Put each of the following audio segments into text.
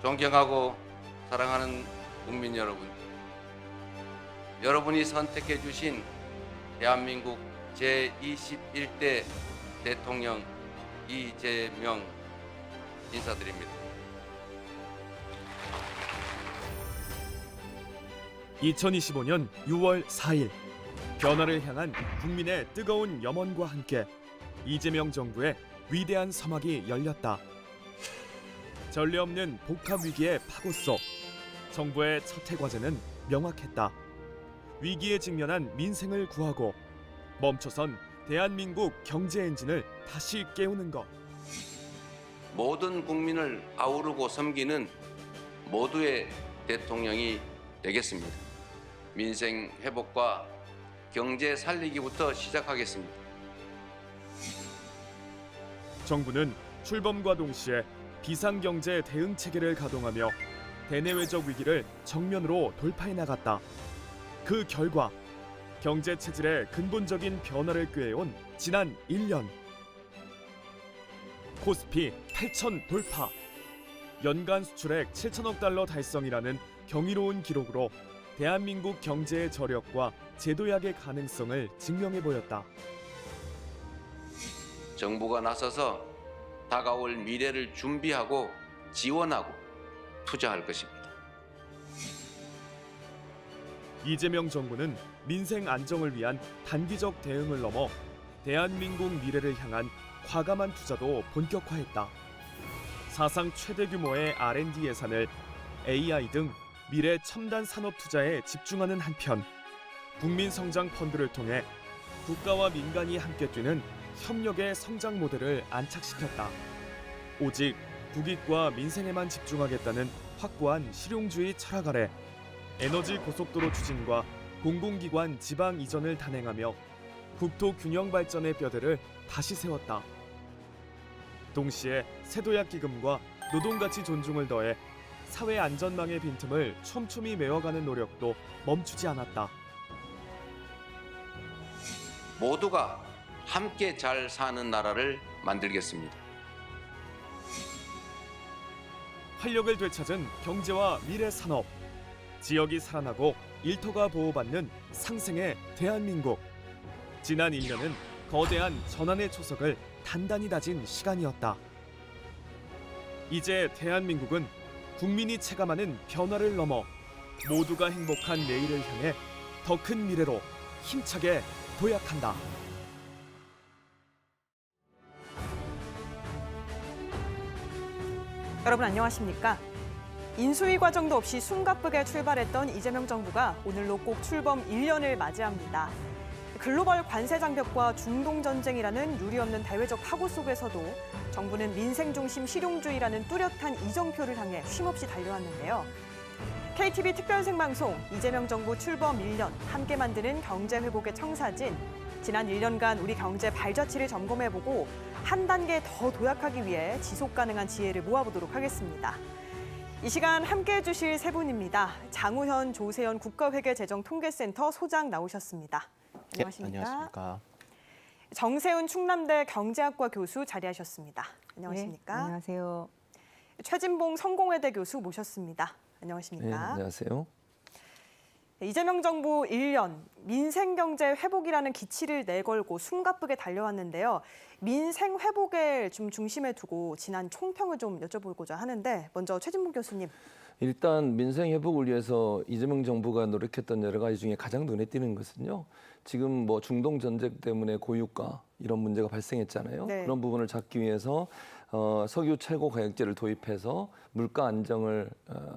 존경하고 사랑하는 국민 여러분, 여러분이 선택해 주신 대한민국 제21대 대통령 이재명 인사드립니다. 2025년 6월 4일 변화를 향한 국민의 뜨거운 염원과 함께 이재명 정부의 위대한 서막이 열렸다. 전례 없는 복합 위기의 파고 속 정부의 첫 해 과제는 명확했다. 위기에 직면한 민생을 구하고 멈춰선 대한민국 경제 엔진을 다시 깨우는 것. 모든 국민을 아우르고 섬기는 모두의 대통령이 되겠습니다. 민생 회복과 경제 살리기부터 시작하겠습니다. 정부는 출범과 동시에 비상경제 대응 체계를 가동하며 대내외적 위기를 정면으로 돌파해 나갔다. 그 결과 경제 체질의 근본적인 변화를 꾀해온 지난 1년. 코스피 8천 돌파, 연간 수출액 7천억 달러 달성이라는 경이로운 기록으로 대한민국 경제의 저력과 제도약의 가능성을 증명해 보였다. 정부가 나서서 다가올 미래를 준비하고 지원하고 투자할 것입니다. 이재명 정부는 민생 안정을 위한 단기적 대응을 넘어 대한민국 미래를 향한 과감한 투자도 본격화했다. 사상 최대 규모의 R&D 예산을 AI 등 미래 첨단 산업 투자에 집중하는 한편 국민 성장 펀드를 통해 국가와 민간이 함께 뛰는 협력의 성장 모델을 안착시켰다. 오직 국익과 민생에만 집중하겠다는 확고한 실용주의 철학 아래 에너지 고속도로 추진과 공공기관 지방 이전을 단행하며 국토 균형 발전의 뼈대를 다시 세웠다. 동시에 세도약 기금과 노동가치 존중을 더해 사회 안전망의 빈틈을 촘촘히 메워가는 노력도 멈추지 않았다. 모두가 함께 잘 사는 나라를 만들겠습니다. 활력을 되찾은 경제와 미래 산업, 지역이 살아나고 일터가 보호받는 상생의 대한민국. 지난 1년은 거대한 전환의 초석을 단단히 다진 시간이었다. 이제 대한민국은 국민이 체감하는 변화를 넘어 모두가 행복한 내일을 향해 더 큰 미래로 힘차게 도약한다. 여러분 안녕하십니까? 인수위 과정도 없이 숨가쁘게 출발했던 이재명 정부가 오늘로 꼭 출범 1년을 맞이합니다. 글로벌 관세 장벽과 중동 전쟁이라는 유례없는 대외적 파고 속에서도 정부는 민생 중심 실용주의라는 뚜렷한 이정표를 향해 쉼없이 달려왔는데요. KTV 특별생방송 이재명 정부 출범 1년 함께 만드는 경제 회복의 청사진. 지난 1년간 우리 경제 발자취를 점검해보고 한 단계 더 도약하기 위해 지속 가능한 지혜를 모아보도록 하겠습니다. 이 시간 함께해 주실 세 분입니다. 장우현 조세현 국가회계재정통계센터 소장 나오셨습니다. 안녕하십니까? 네, 안녕하십니까? 정세훈 충남대 경제학과 교수 자리하셨습니다. 안녕하십니까? 네, 안녕하세요. 최진봉 성공회대 교수 모셨습니다. 안녕하십니까? 네, 안녕하세요. 이재명 정부 1년 민생 경제 회복이라는 기치를 내걸고 숨가쁘게 달려왔는데요. 민생 회복을 좀 중심에 두고 지난 총평을 좀 여쭤보고자 하는데 먼저 최진봉 교수님. 일단 민생 회복을 위해서 이재명 정부가 노력했던 여러 가지 중에 가장 눈에 띄는 것은요. 지금 뭐 중동 전쟁 때문에 고유가 이런 문제가 발생했잖아요. 네. 그런 부분을 잡기 위해서 석유 최고 가격제를 도입해서 물가 안정을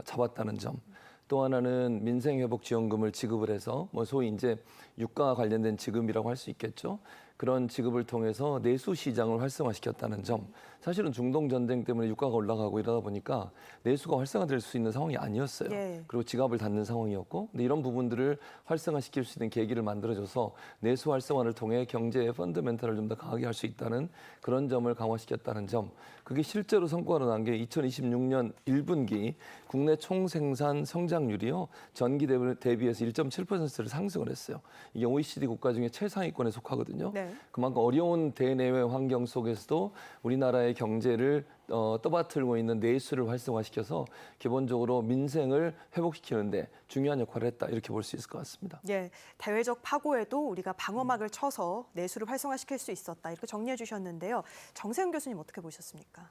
잡았다는 점. 또 하나는 민생회복지원금을 지급을 해서 뭐 소위 이제 유가와 관련된 지급이라고 할 수 있겠죠. 그런 지급을 통해서 내수 시장을 활성화시켰다는 점. 사실은 중동 전쟁 때문에 유가가 올라가고 이러다 보니까 내수가 활성화될 수 있는 상황이 아니었어요. 예. 그리고 지갑을 닫는 상황이었고, 근데 이런 부분들을 활성화시킬 수 있는 계기를 만들어줘서 내수 활성화를 통해 경제의 펀더멘탈을 좀 더 강하게 할 수 있다는 그런 점을 강화시켰다는 점. 그게 실제로 성과로 난 게 2026년 1분기 국내 총생산 성장률이요. 전기 대비해서 1.7%를 상승을 했어요. 이게 OECD 국가 중에 최상위권에 속하거든요. 네. 네. 그만큼 어려운 대내외 환경 속에서도 우리나라의 경제를 떠받들고 있는 내수를 활성화시켜서 기본적으로 민생을 회복시키는데 중요한 역할을 했다 이렇게 볼 수 있을 것 같습니다. 예, 대외적 파고에도 우리가 방어막을 쳐서 내수를 활성화시킬 수 있었다 이렇게 정리해 주셨는데요. 정세훈 교수님 어떻게 보셨습니까?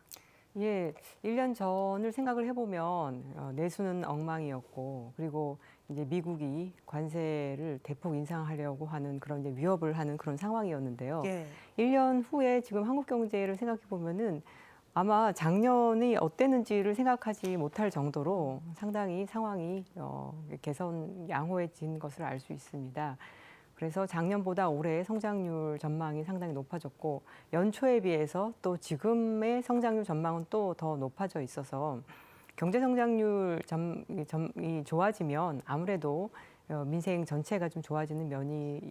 예, 1년 전을 생각을 해보면 내수는 엉망이었고 그리고 이제 미국이 관세를 대폭 인상하려고 하는 그런 이제 위협을 하는 그런 상황이었는데요. 예. 1년 후에 지금 한국 경제를 생각해 보면은 아마 작년이 어땠는지를 생각하지 못할 정도로 상당히 상황이 개선 양호해진 것을 알 수 있습니다. 그래서 작년보다 올해 성장률 전망이 상당히 높아졌고 연초에 비해서 또 지금의 성장률 전망은 또 더 높아져 있어서 경제 성장률 이 좋아지면 아무래도 민생 전체가 좀 좋아지는 면이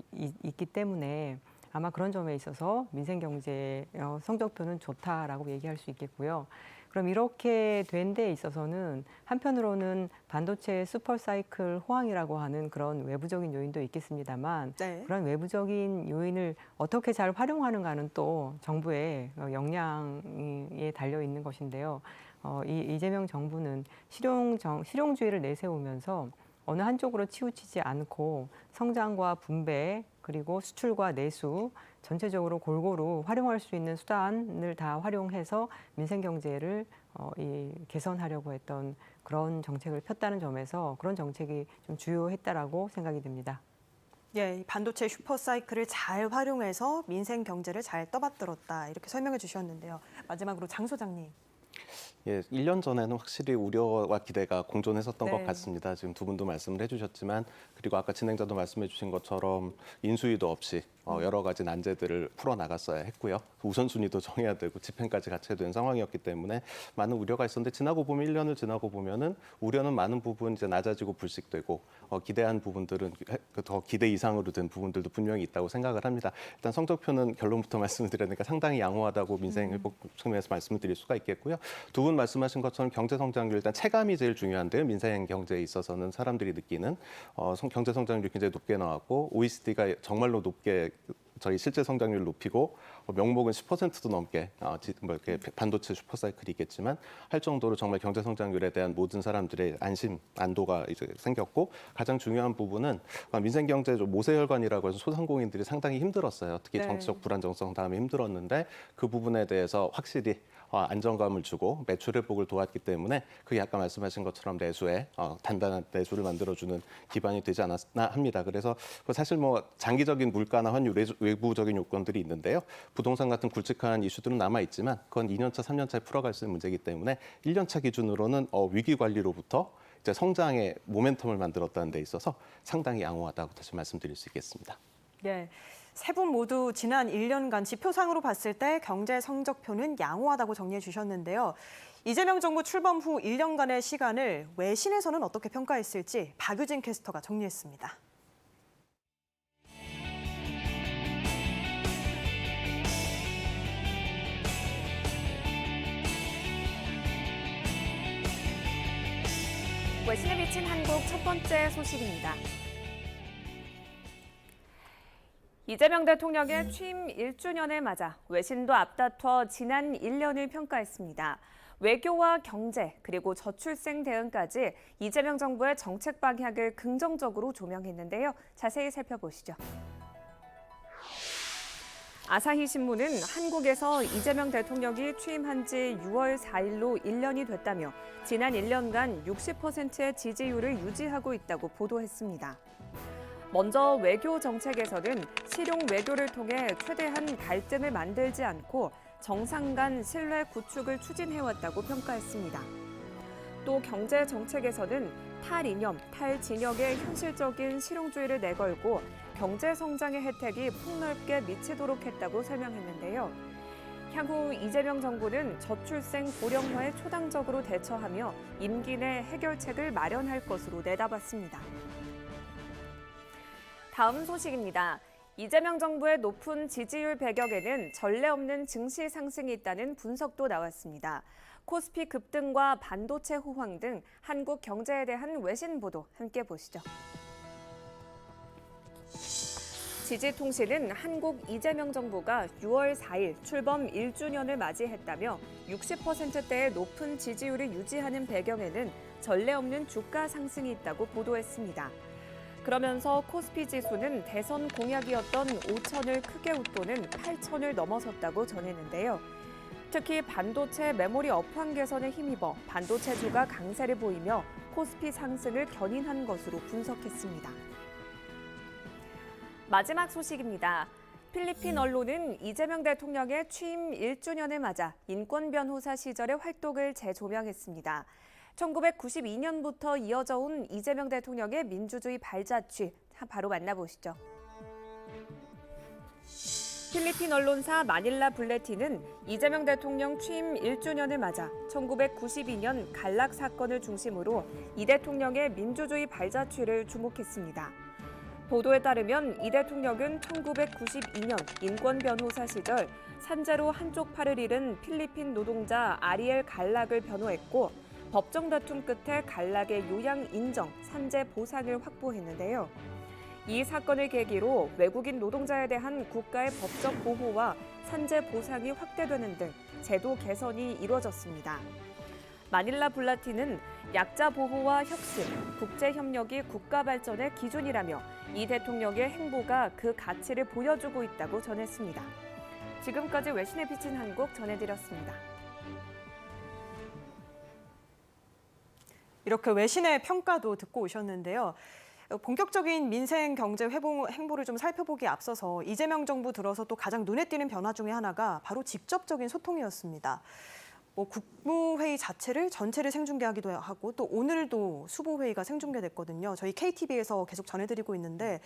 있기 때문에 아마 그런 점에 있어서 민생 경제 성적표는 좋다라고 얘기할 수 있겠고요. 그럼 이렇게 된 데 있어서는 한편으로는 반도체 슈퍼사이클 호황이라고 하는 그런 외부적인 요인도 있겠습니다만 네. 그런 외부적인 요인을 어떻게 잘 활용하는가는 또 정부의 역량에 달려 있는 것인데요. 이재명 정부는 실용주의를 내세우면서 어느 한쪽으로 치우치지 않고 성장과 분배 그리고 수출과 내수 전체적으로 골고루 활용할 수 있는 수단을 다 활용해서 민생 경제를 개선하려고 했던 그런 정책을 폈다는 점에서 그런 정책이 좀 주요했다라고 생각이 됩니다. 예, 이 반도체 슈퍼사이클을 잘 활용해서 민생 경제를 잘 떠받들었다 이렇게 설명해 주셨는데요. 마지막으로 장 소장님. 예, 1년 전에는 확실히 우려와 기대가 공존했었던 네. 것 같습니다. 지금 두 분도 말씀을 해주셨지만 그리고 아까 진행자도 말씀해 주신 것처럼 인수위도 없이 여러 가지 난제들을 풀어나갔어야 했고요. 우선순위도 정해야 되고 집행까지 같이 해야 되는 상황이었기 때문에 많은 우려가 있었는데 지나고 보면 1년을 지나고 보면은 우려는 많은 부분 이제 낮아지고 불식되고 기대한 부분들은 더 기대 이상으로 된 부분들도 분명히 있다고 생각을 합니다. 일단 성적표는 결론부터 말씀을 드리니까 상당히 양호하다고 민생 회복 측면에서 말씀을 드릴 수가 있겠고요. 두 분 말씀하신 것처럼 경제 성장률 일단 체감이 제일 중요한데요. 민생 경제에 있어서는 사람들이 느끼는 경제 성장률이 굉장히 높게 나왔고 OECD가 정말로 높게 저희 실제 성장률 높이고 명목은 10%도 넘게 이렇게 반도체 슈퍼사이클이 있겠지만 할 정도로 정말 경제 성장률에 대한 모든 사람들의 안도가 이제 생겼고 가장 중요한 부분은 민생 경제 모세혈관이라고 해서 소상공인들이 상당히 힘들었어요. 특히 네. 정치적 불안정성 다음에 힘들었는데 그 부분에 대해서 확실히 안정감을 주고 매출 회복을 도왔기 때문에 그게 아까 말씀하신 것처럼 내수에 단단한 내수를 만들어주는 기반이 되지 않았나 합니다. 그래서 사실 장기적인 물가나 환율 외부적인 요건들이 있는데요. 부동산 같은 굵직한 이슈들은 남아있지만 그건 2년차, 3년차에 풀어갈 수 있는 문제이기 때문에 1년차 기준으로는 위기 관리로부터 이제 성장의 모멘텀을 만들었다는 데 있어서 상당히 양호하다고 다시 말씀드릴 수 있겠습니다. 예. 세 분 모두 지난 1년간 지표상으로 봤을 때 경제 성적표는 양호하다고 정리해 주셨는데요. 이재명 정부 출범 후 1년간의 시간을 외신에서는 어떻게 평가했을지 박유진 캐스터가 정리했습니다. 외신에 비친 한국 첫 번째 소식입니다. 이재명 대통령의 취임 1주년을 맞아 외신도 앞다퉈 지난 1년을 평가했습니다. 외교와 경제 그리고 저출생 대응까지 이재명 정부의 정책 방향을 긍정적으로 조명했는데요. 자세히 살펴보시죠. 아사히 신문은 한국에서 이재명 대통령이 취임한 지 6월 4일로 1년이 됐다며 지난 1년간 60%의 지지율을 유지하고 있다고 보도했습니다. 먼저 외교 정책에서는 실용 외교를 통해 최대한 갈등을 만들지 않고 정상 간 신뢰 구축을 추진해왔다고 평가했습니다. 또 경제 정책에서는 탈이념, 탈진영의 현실적인 실용주의를 내걸고 경제 성장의 혜택이 폭넓게 미치도록 했다고 설명했는데요. 향후 이재명 정부는 저출생 고령화에 초당적으로 대처하며 임기 내 해결책을 마련할 것으로 내다봤습니다. 다음 소식입니다. 이재명 정부의 높은 지지율 배경에는 전례 없는 증시 상승이 있다는 분석도 나왔습니다. 코스피 급등과 반도체 호황 등 한국 경제에 대한 외신 보도 함께 보시죠. 지지통신은 한국 이재명 정부가 6월 4일 출범 1주년을 맞이했다며 60%대의 높은 지지율을 유지하는 배경에는 전례 없는 주가 상승이 있다고 보도했습니다. 그러면서 코스피 지수는 대선 공약이었던 5천을 크게 웃도는 8천을 넘어섰다고 전했는데요. 특히 반도체 메모리 업황 개선에 힘입어 반도체주가 강세를 보이며 코스피 상승을 견인한 것으로 분석했습니다. 마지막 소식입니다. 필리핀 언론은 이재명 대통령의 취임 1주년을 맞아 인권 변호사 시절의 활동을 재조명했습니다. 1992년부터 이어져 온 이재명 대통령의 민주주의 발자취, 바로 만나보시죠. 필리핀 언론사 마닐라 불레틴은 이재명 대통령 취임 1주년을 맞아 1992년 갈락 사건을 중심으로 이 대통령의 민주주의 발자취를 주목했습니다. 보도에 따르면 이 대통령은 1992년 인권 변호사 시절 산재로 한쪽 팔을 잃은 필리핀 노동자 아리엘 갈락을 변호했고 법정 다툼 끝에 갈락의 요양 인정, 산재 보상을 확보했는데요. 이 사건을 계기로 외국인 노동자에 대한 국가의 법적 보호와 산재 보상이 확대되는 등 제도 개선이 이루어졌습니다. 마닐라 불라틴은 약자 보호와 혁신, 국제 협력이 국가 발전의 기준이라며 이 대통령의 행보가 그 가치를 보여주고 있다고 전했습니다. 지금까지 외신에 비친 한국 전해드렸습니다. 이렇게 외신의 평가도 듣고 오셨는데요. 본격적인 민생 경제 회복 행보를 좀 살펴보기에 앞서서 이재명 정부 들어서 또 가장 눈에 띄는 변화 중에 하나가 바로 직접적인 소통이었습니다. 국무회의 자체를 전체를 생중계하기도 하고 또 오늘도 수보회의가 생중계됐거든요. 저희 KTV에서 계속 전해드리고 있는데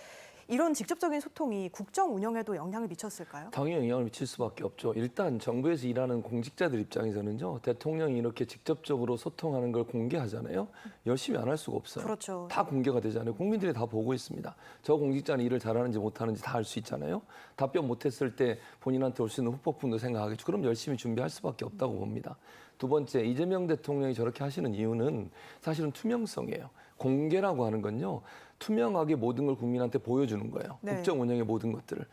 이런 직접적인 소통이 국정 운영에도 영향을 미쳤을까요? 당연히 영향을 미칠 수밖에 없죠. 일단 정부에서 일하는 공직자들 입장에서는요. 대통령이 이렇게 직접적으로 소통하는 걸 공개하잖아요. 열심히 안 할 수가 없어요. 그렇죠. 다 공개가 되잖아요. 국민들이 다 보고 있습니다. 저 공직자는 일을 잘하는지 못하는지 다 알 수 있잖아요. 답변 못했을 때 본인한테 올 수 있는 후폭풍도 생각하겠죠. 그럼 열심히 준비할 수밖에 없다고 봅니다. 두 번째, 이재명 대통령이 저렇게 하시는 이유는 사실은 투명성이에요. 공개라고 하는 건요. 투명하게 모든 걸 국민한테 보여주는 거예요. 네. 국정 운영의 모든 것들을.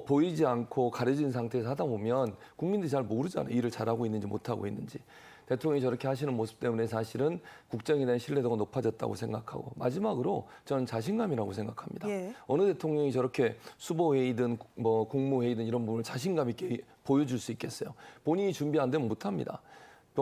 보이지 않고 가려진 상태에서 하다 보면 국민들이 잘 모르잖아요. 일을 잘하고 있는지 못하고 있는지. 대통령이 저렇게 하시는 모습 때문에 사실은 국정에 대한 신뢰도가 높아졌다고 생각하고 마지막으로 저는 자신감이라고 생각합니다. 예. 어느 대통령이 저렇게 수보회의든 국무회의든 이런 부분을 자신감 있게 보여줄 수 있겠어요. 본인이 준비 안 되면 못합니다.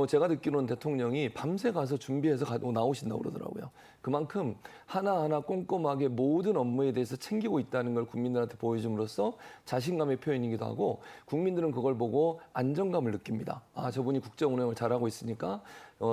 제가 듣기로는 대통령이 밤새 가서 준비해서 나오신다고 그러더라고요. 그만큼 하나하나 꼼꼼하게 모든 업무에 대해서 챙기고 있다는 걸 국민들한테 보여줌으로써 자신감의 표현이기도 하고 국민들은 그걸 보고 안정감을 느낍니다. 아, 저분이 국정 운영을 잘하고 있으니까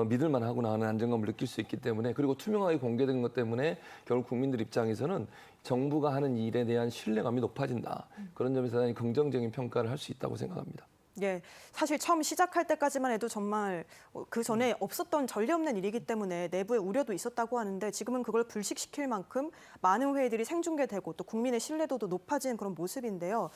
믿을만 하구나 하는 안정감을 느낄 수 있기 때문에 그리고 투명하게 공개된 것 때문에 결국 국민들 입장에서는 정부가 하는 일에 대한 신뢰감이 높아진다. 그런 점에서 대단히 긍정적인 평가를 할 수 있다고 생각합니다. 예, 사실 처음 시작할 때까지만 해도 정말 그 전에 없었던 전례 없는 일이기 때문에 내부에 우려도 있었다고 하는데 지금은 그걸 불식시킬 만큼 많은 회의들이 생중계되고 또 국민의 신뢰도도 높아진 그런 모습인데요.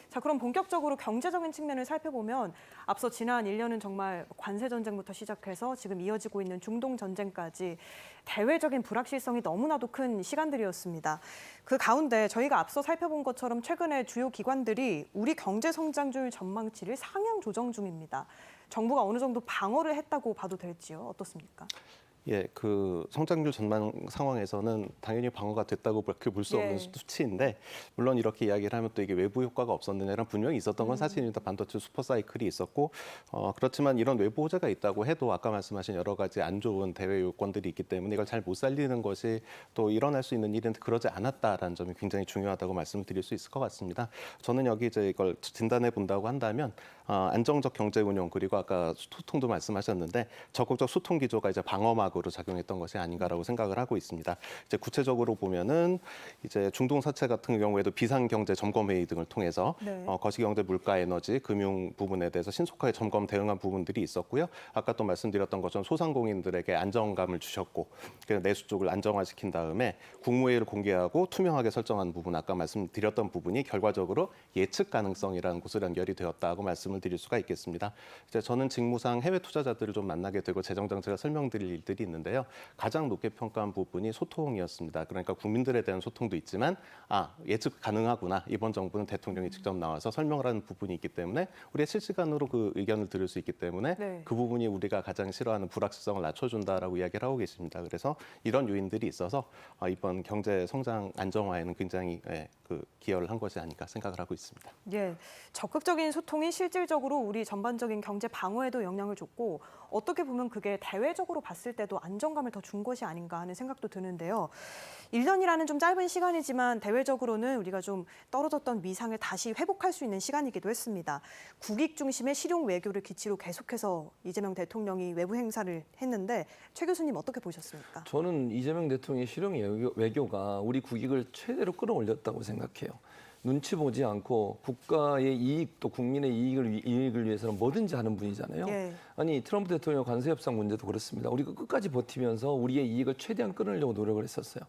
자, 그럼 본격적으로 경제적인 측면을 살펴보면 앞서 지난 1년은 정말 관세 전쟁부터 시작해서 지금 이어지고 있는 중동 전쟁까지 대외적인 불확실성이 너무나도 큰 시간들이었습니다. 그 가운데 저희가 앞서 살펴본 것처럼 최근에 주요 기관들이 우리 경제 성장률 전망치를 상향 조정 중입니다. 정부가 어느 정도 방어를 했다고 봐도 될지요? 어떻습니까? 예, 그 성장률 전망 상황에서는 당연히 방어가 됐다고 볼 수 없는 예. 수치인데 물론 이렇게 이야기를 하면 또 이게 외부 효과가 없었느냐는 분명히 있었던 건 사실입니다. 반도체 슈퍼 사이클이 있었고 그렇지만 이런 외부 호재가 있다고 해도 아까 말씀하신 여러 가지 안 좋은 대외 요건들이 있기 때문에 이걸 잘 못 살리는 것이 또 일어날 수 있는 일인데 그러지 않았다라는 점이 굉장히 중요하다고 말씀을 드릴 수 있을 것 같습니다. 저는 여기 이제 이걸 진단해 본다고 한다면 안정적 경제 운용 그리고 아까 소통도 말씀하셨는데 적극적 소통 기조가 이제 방어막으로 작용했던 것이 아닌가라고 생각을 하고 있습니다. 이제 구체적으로 보면은 이제 중동 사태 같은 경우에도 비상 경제 점검 회의 등을 통해서 네. 거시경제, 물가, 에너지, 금융 부분에 대해서 신속하게 점검 대응한 부분들이 있었고요. 아까 또 말씀드렸던 것처럼 소상공인들에게 안정감을 주셨고 내수 쪽을 안정화시킨 다음에 국무회의를 공개하고 투명하게 설정한 부분 아까 말씀드렸던 부분이 결과적으로 예측 가능성이라는 곳을 연결이 되었다고 말씀을 드릴 수가 있겠습니다. 이제 저는 직무상 해외 투자자들을 좀 만나게 되고 재정 정책을 설명드릴 일들이 있는데요. 가장 높게 평가한 부분이 소통이었습니다. 그러니까 국민들에 대한 소통도 있지만 예측 가능하구나. 이번 정부는 대통령이 직접 나와서 설명을 하는 부분이 있기 때문에 우리가 실시간으로 그 의견을 들을 수 있기 때문에 네. 그 부분이 우리가 가장 싫어하는 불확실성을 낮춰준다라고 이야기를 하고 계십니다. 그래서 이런 요인들이 있어서 이번 경제 성장 안정화에는 굉장히 기여를 한 것이 아닐까 생각을 하고 있습니다. 예, 적극적인 소통이 실질적으로 우리 전반적인 경제 방어에도 영향을 줬고 어떻게 보면 그게 대외적으로 봤을 때도 안정감을 더 준 것이 아닌가 하는 생각도 드는데요. 1년이라는 좀 짧은 시간이지만 대외적으로는 우리가 좀 떨어졌던 위상을 다시 회복할 수 있는 시간이기도 했습니다. 국익 중심의 실용 외교를 기치로 계속해서 이재명 대통령이 외부 행사를 했는데 최 교수님 어떻게 보셨습니까? 저는 이재명 대통령의 실용 외교가 우리 국익을 최대로 끌어올렸다고 생각해요. 눈치 보지 않고 국가의 이익 또 국민의 이익을 위해서는 뭐든지 하는 분이잖아요. 예. 아니 트럼프 대통령 관세 협상 문제도 그렇습니다. 우리가 끝까지 버티면서 우리의 이익을 최대한 끌으려고 노력을 했었어요.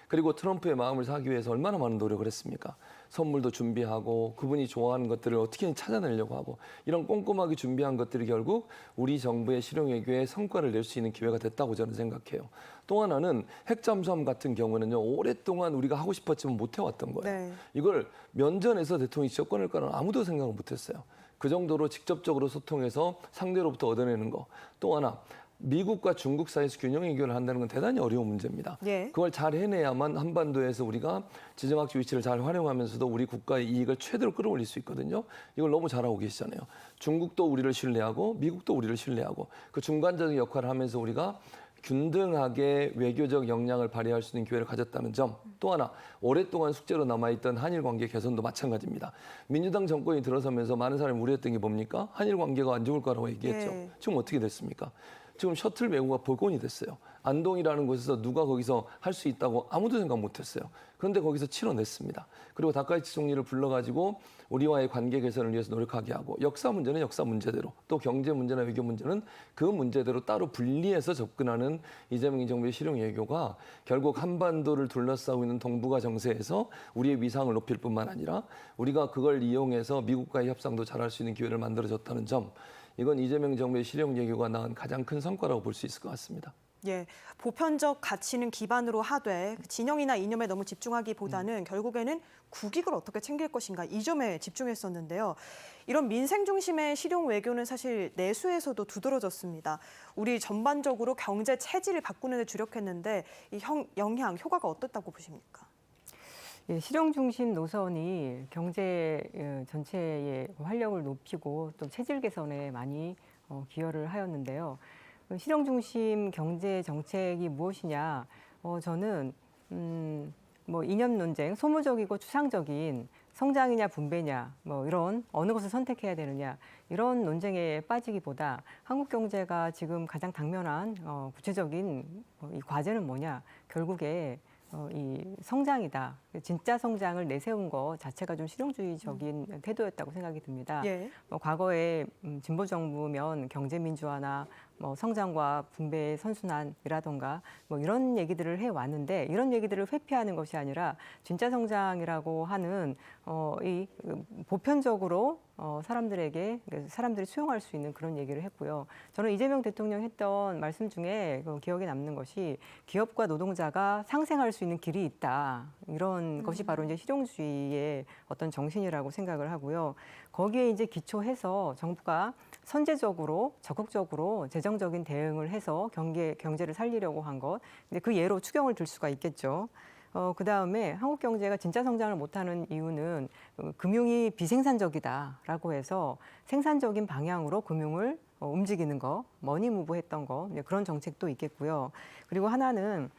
그리고 트럼프의 마음을 사기 위해서 얼마나 많은 노력을 했습니까? 선물도 준비하고 그분이 좋아하는 것들을 어떻게든 찾아내려고 하고 이런 꼼꼼하게 준비한 것들이 결국 우리 정부의 실용 외교에 성과를 낼 수 있는 기회가 됐다고 저는 생각해요. 또 하나는 핵 잠수함 같은 경우는요. 오랫동안 우리가 하고 싶었지만 못 해왔던 거예요. 네. 이걸 면전에서 대통령이 직접 꺼낼 거는 아무도 생각을 못했어요. 그 정도로 직접적으로 소통해서 상대로부터 얻어내는 거. 또 하나 미국과 중국 사이에서 균형 해결을 한다는 건 대단히 어려운 문제입니다. 예. 그걸 잘 해내야만 한반도에서 우리가 지정학적 위치를 잘 활용하면서도 우리 국가의 이익을 최대로 끌어올릴 수 있거든요. 이걸 너무 잘하고 계시잖아요. 중국도 우리를 신뢰하고 미국도 우리를 신뢰하고 그 중간적인 역할을 하면서 우리가 균등하게 외교적 역량을 발휘할 수 있는 기회를 가졌다는 점. 또 하나 오랫동안 숙제로 남아있던 한일 관계 개선도 마찬가지입니다. 민주당 정권이 들어서면서 많은 사람이 우려했던 게 뭡니까? 한일 관계가 안 좋을 거라고 얘기했죠. 예. 지금 어떻게 됐습니까? 지금 셔틀 매국가 복원이 됐어요. 안동이라는 곳에서 누가 거기서 할 수 있다고 아무도 생각 못했어요. 그런데 거기서 치러냈습니다. 그리고 다카이치 총리를 불러가지고 우리와의 관계 개선을 위해서 노력하게 하고 역사 문제는 역사 문제대로 또 경제 문제나 외교 문제는 그 문제대로 따로 분리해서 접근하는 이재명 정부의 실용 외교가 결국 한반도를 둘러싸고 있는 동북아 정세에서 우리의 위상을 높일 뿐만 아니라 우리가 그걸 이용해서 미국과의 협상도 잘할 수 있는 기회를 만들어줬다는 점. 이건 이재명 정부의 실용 외교가 낳은 가장 큰 성과라고 볼 수 있을 것 같습니다. 예, 보편적 가치는 기반으로 하되 진영이나 이념에 너무 집중하기보다는 결국에는 국익을 어떻게 챙길 것인가 이 점에 집중했었는데요. 이런 민생 중심의 실용 외교는 사실 내수에서도 두드러졌습니다. 우리 전반적으로 경제 체질을 바꾸는 데 주력했는데 이 영향, 효과가 어떻다고 보십니까? 예, 실용 중심 노선이 경제 전체의 활력을 높이고 또 체질 개선에 많이 기여를 하였는데요. 실용 중심 경제 정책이 무엇이냐? 저는 뭐 이념 논쟁, 소모적이고 추상적인 성장이냐 분배냐, 뭐 이런 어느 것을 선택해야 되느냐 이런 논쟁에 빠지기보다 한국 경제가 지금 가장 당면한 구체적인 이 과제는 뭐냐? 결국에 이 성장이다. 진짜 성장을 내세운 것 자체가 좀 실용주의적인 태도였다고 생각이 듭니다. 예. 과거에 진보 정부면 경제 민주화나 뭐 성장과 분배의 선순환이라던가 뭐 이런 얘기들을 해왔는데 이런 얘기들을 회피하는 것이 아니라 진짜 성장이라고 하는 이 보편적으로 사람들이 수용할 수 있는 그런 얘기를 했고요. 저는 이재명 대통령 했던 말씀 중에 기억에 남는 것이 기업과 노동자가 상생할 수 있는 길이 있다. 이런 것이 바로 이제 실용주의의 어떤 정신이라고 생각을 하고요. 거기에 이제 기초해서 정부가 선제적으로 적극적으로 재정적인 대응을 해서 경제를 살리려고 한 것. 근데 그 예로 추경을 들 수가 있겠죠. 그다음에 한국 경제가 진짜 성장을 못하는 이유는 금융이 비생산적이다라고 해서 생산적인 방향으로 금융을 움직이는 거, 머니무브했던 거 그런 정책도 있겠고요. 그리고 하나는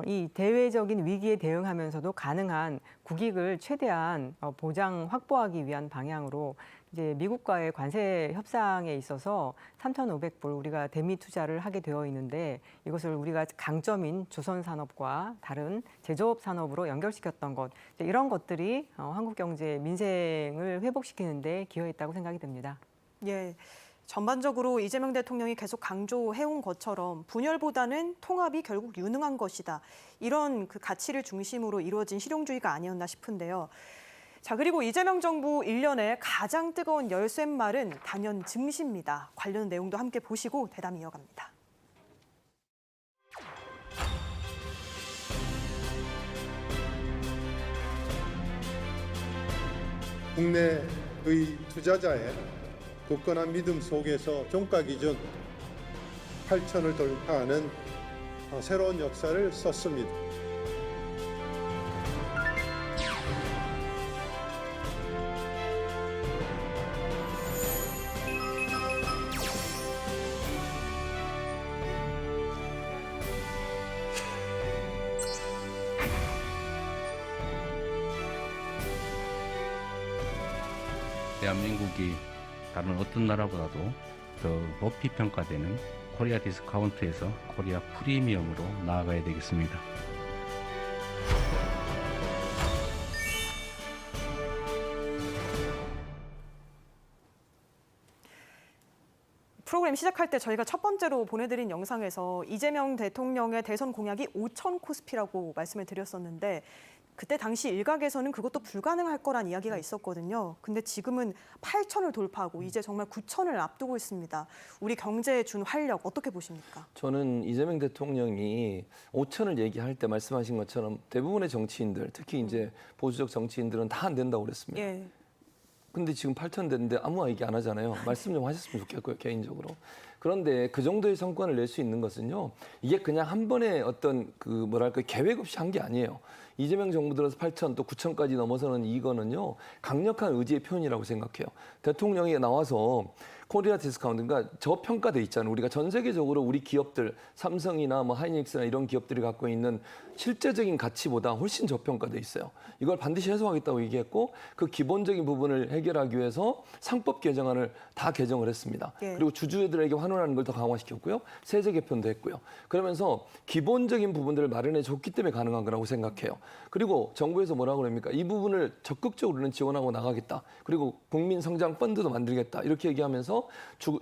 이 대외적인 위기에 대응하면서도 가능한 국익을 최대한 보장 확보하기 위한 방향으로 이제 미국과의 관세 협상에 있어서 3,500불 우리가 대미 투자를 하게 되어 있는데 이것을 우리가 강점인 조선 산업과 다른 제조업 산업으로 연결시켰던 것 이런 것들이 한국 경제 민생을 회복시키는 데 기여했다고 생각이 듭니다. 예. 전반적으로 이재명 대통령이 계속 강조해온 것처럼 분열보다는 통합이 결국 유능한 것이다. 이런 그 가치를 중심으로 이루어진 실용주의가 아니었나 싶은데요. 자, 그리고 이재명 정부 1년의 가장 뜨거운 열쇠말은 단연 증시입니다. 관련 내용도 함께 보시고 대담 이어갑니다. 국내의 투자자의 굳건한 믿음 속에서 종가 기준 8천을 돌파하는 새로운 역사를 썼습니다. 대한민국이 다른 어떤 나라보다도 더 높이 평가되는 코리아 디스카운트에서 코리아 프리미엄으로 나아가야 되겠습니다. 프로그램 시작할 때 저희가 첫 번째로 보내드린 영상에서 이재명 대통령의 대선 공약이 5천 코스피라고 말씀을 드렸었는데 그때 당시 일각에서는 그것도 불가능할 거란 이야기가 있었거든요. 근데 지금은 8천을 돌파하고 이제 정말 9천을 앞두고 있습니다. 우리 경제에 준 활력 어떻게 보십니까? 저는 이재명 대통령이 5천을 얘기할 때 말씀하신 것처럼 대부분의 정치인들, 특히 이제 보수적 정치인들은 다 안 된다고 그랬습니다. 예. 근데 지금 8천 됐는데 아무 얘기 안 하잖아요. 말씀 좀 하셨으면 좋겠고요, 개인적으로. 그런데 그 정도의 성과를 낼 수 있는 것은요, 이게 그냥 한 번에 어떤 그 뭐랄까 계획 없이 한 게 아니에요. 이재명 정부 들어서 8천 또 9천까지 넘어서는 이거는요, 강력한 의지의 표현이라고 생각해요. 대통령이 나와서 코리아 디스카운트, 그러니까 저평가돼 있잖아요. 우리가 전 세계적으로 우리 기업들, 삼성이나 뭐 하이닉스나 이런 기업들이 갖고 있는 실제적인 가치보다 훨씬 저평가돼 있어요. 이걸 반드시 해소하겠다고 얘기했고 그 기본적인 부분을 해결하기 위해서 상법 개정안을 다 개정을 했습니다. 예. 그리고 주주들에게 환원하는 걸 더 강화시켰고요. 세제 개편도 했고요. 그러면서 기본적인 부분들을 마련해 줬기 때문에 가능한 거라고 생각해요. 그리고 정부에서 뭐라고 그럽니까? 이 부분을 적극적으로는 지원하고 나가겠다. 그리고 국민 성장 펀드도 만들겠다. 이렇게 얘기하면서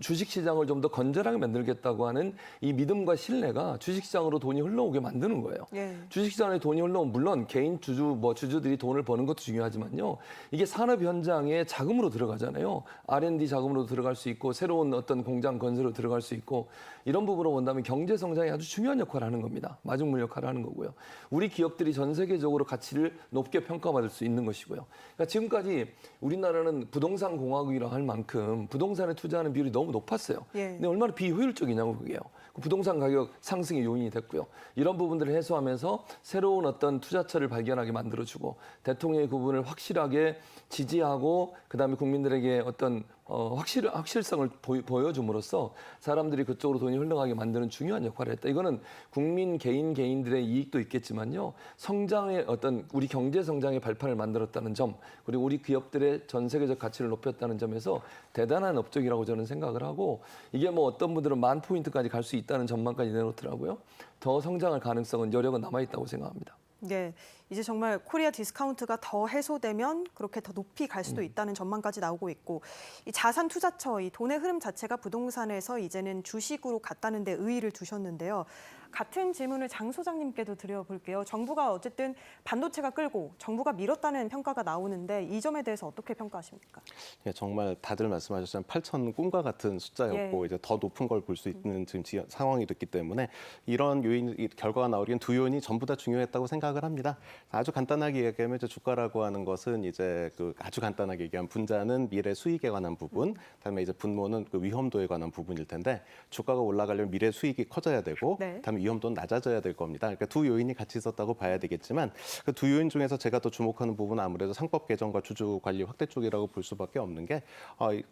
주식 시장을 좀 더 건전하게 만들겠다고 하는 이 믿음과 신뢰가 주식 시장으로 돈이 흘러오게 만드는 거예요. 예. 주식시장에 돈이 흘러오면 물론 개인 주주들이 돈을 버는 것도 중요하지만요. 이게 산업 현장에 자금으로 들어가잖아요. R&D 자금으로 들어갈 수 있고 새로운 어떤 공장 건설로 들어갈 수 있고 이런 부분으로 본다면 경제 성장에 아주 중요한 역할을 하는 겁니다. 마중물 역할을 하는 거고요. 우리 기업들이 전 세계적으로 가치를 높게 평가받을 수 있는 것이고요. 그러니까 지금까지 우리나라는 부동산 공화국이라 할 만큼 부동산에 투자하는 비율이 너무 높았어요. 예. 근데 얼마나 비효율적이냐고 그게요. 부동산 가격 상승의 요인이 됐고요. 이런 부분들을 해소하면서 새로운 어떤 투자처를 발견하게 만들어주고 대통령의 그 부분을 확실하게 지지하고 그다음에 국민들에게 어떤 확실성을 보여줌으로써 사람들이 그쪽으로 돈이 흘러가게 만드는 중요한 역할을 했다. 이거는 국민 개인들의 이익도 있겠지만요. 성장의 어떤 우리 경제 성장의 발판을 만들었다는 점 그리고 우리 기업들의 전 세계적 가치를 높였다는 점에서 대단한 업적이라고 저는 생각을 하고 이게 뭐 어떤 분들은 10,000포인트까지 갈 수 있다는 전망까지 내놓더라고요. 더 성장할 가능성은 여력은 남아있다고 생각합니다. 네, 이제 정말 코리아 디스카운트가 더 해소되면 그렇게 더 높이 갈 수도 있다는 전망까지 나오고 있고 이 자산 투자처, 이 돈의 흐름 자체가 부동산에서 이제는 주식으로 갔다는 데 의의를 두셨는데요. 같은 질문을 장 소장님께도 드려볼게요. 정부가 어쨌든 반도체가 끌고 정부가 밀었다는 평가가 나오는데 이 점에 대해서 어떻게 평가하십니까? 예, 정말 다들 말씀하셨지만 8천 꿈과 같은 숫자였고 예. 이제 더 높은 걸 볼 수 있는 지금 상황이 됐기 때문에 이런 요인 결과가 나오기엔 두 요인이 전부 다 중요했다고 생각을 합니다. 아주 간단하게 얘기하면 이제 주가라고 하는 것은 이제 그 아주 간단하게 얘기하면 분자는 미래 수익에 관한 부분, 그다음에 이제 분모는 그 위험도에 관한 부분일 텐데 주가가 올라가려면 미래 수익이 커져야 되고, 네. 그다음에 위험도는 낮아져야 될 겁니다. 그러니까 두 요인이 같이 있었다고 봐야 되겠지만 그 두 요인 중에서 제가 또 주목하는 부분은 아무래도 상법 개정과 주주 관리 확대 쪽이라고 볼 수밖에 없는 게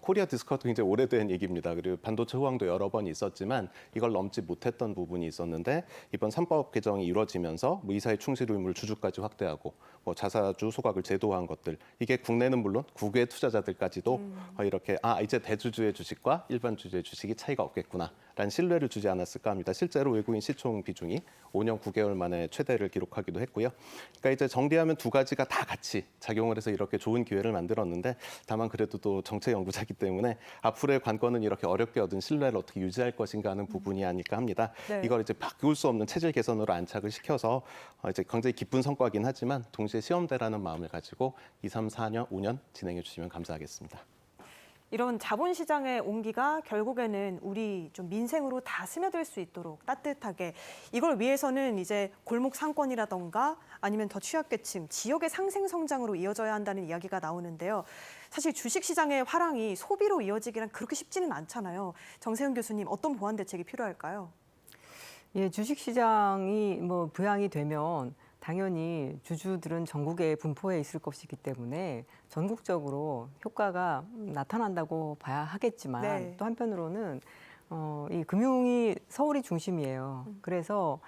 코리아 디스카운트 굉장히 오래된 얘기입니다. 그리고 반도체 호황도 여러 번 있었지만 이걸 넘지 못했던 부분이 있었는데 이번 상법 개정이 이루어지면서 뭐 이사의 충실 의무를 주주까지 확대하고 뭐 자사주 소각을 제도화한 것들 이게 국내는 물론 국외 투자자들까지도 이렇게 이제 대주주의 주식과 일반 주주의 주식이 차이가 없겠구나라는 신뢰를 주지 않았을까 합니다. 실제로 외국인 시총 비중이 5년 9개월 만에 최대를 기록하기도 했고요. 그러니까 이제 정리하면 두 가지가 다 같이 작용을 해서 이렇게 좋은 기회를 만들었는데 다만 그래도 또 정책 연구자이기 때문에 앞으로의 관건은 이렇게 어렵게 얻은 신뢰를 어떻게 유지할 것인가 하는 부분이 아닐까 합니다. 네. 이걸 이제 바꿀 수 없는 체질 개선으로 안착을 시켜서 이제 굉장히 기쁜 성과긴 하지만 동시에 시험대라는 마음을 가지고 2, 3, 4년, 5년 진행해 주시면 감사하겠습니다. 이런 자본시장의 온기가 결국에는 우리 좀 민생으로 다 스며들 수 있도록 따뜻하게 이걸 위해서는 이제 골목 상권이라던가 아니면 더 취약계층, 지역의 상생 성장으로 이어져야 한다는 이야기가 나오는데요. 사실 주식시장의 화랑이 소비로 이어지기란 그렇게 쉽지는 않잖아요. 정세훈 교수님, 어떤 보완 대책이 필요할까요? 예, 주식시장이 뭐 부양이 되면 당연히 주주들은 전국에 분포해 있을 것이기 때문에 전국적으로 효과가 나타난다고 봐야 하겠지만 네. 또 한편으로는 이 금융이 서울이 중심이에요. 그래서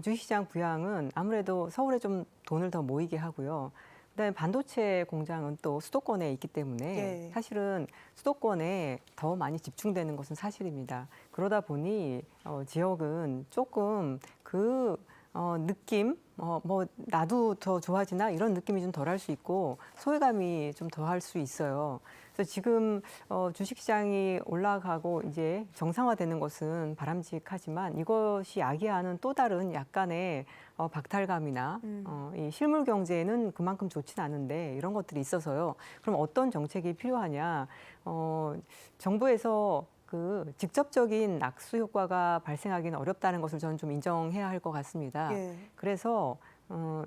주식시장 부양은 아무래도 서울에 좀 돈을 더 모이게 하고요. 그다음에 반도체 공장은 또 수도권에 있기 때문에 네. 사실은 수도권에 더 많이 집중되는 것은 사실입니다. 그러다 보니 지역은 조금 그 느낌, 뭐 나도 더 좋아지나 이런 느낌이 좀 덜할 수 있고 소외감이 좀 더할 수 있어요. 그래서 지금 주식시장이 올라가고 이제 정상화되는 것은 바람직하지만 이것이 야기하는 또 다른 약간의 박탈감이나 이 실물 경제는 그만큼 좋지는 않은데 이런 것들이 있어서요. 그럼 어떤 정책이 필요하냐? 정부에서 그 직접적인 낙수 효과가 발생하기는 어렵다는 것을 저는 좀 인정해야 할 것 같습니다. 예. 그래서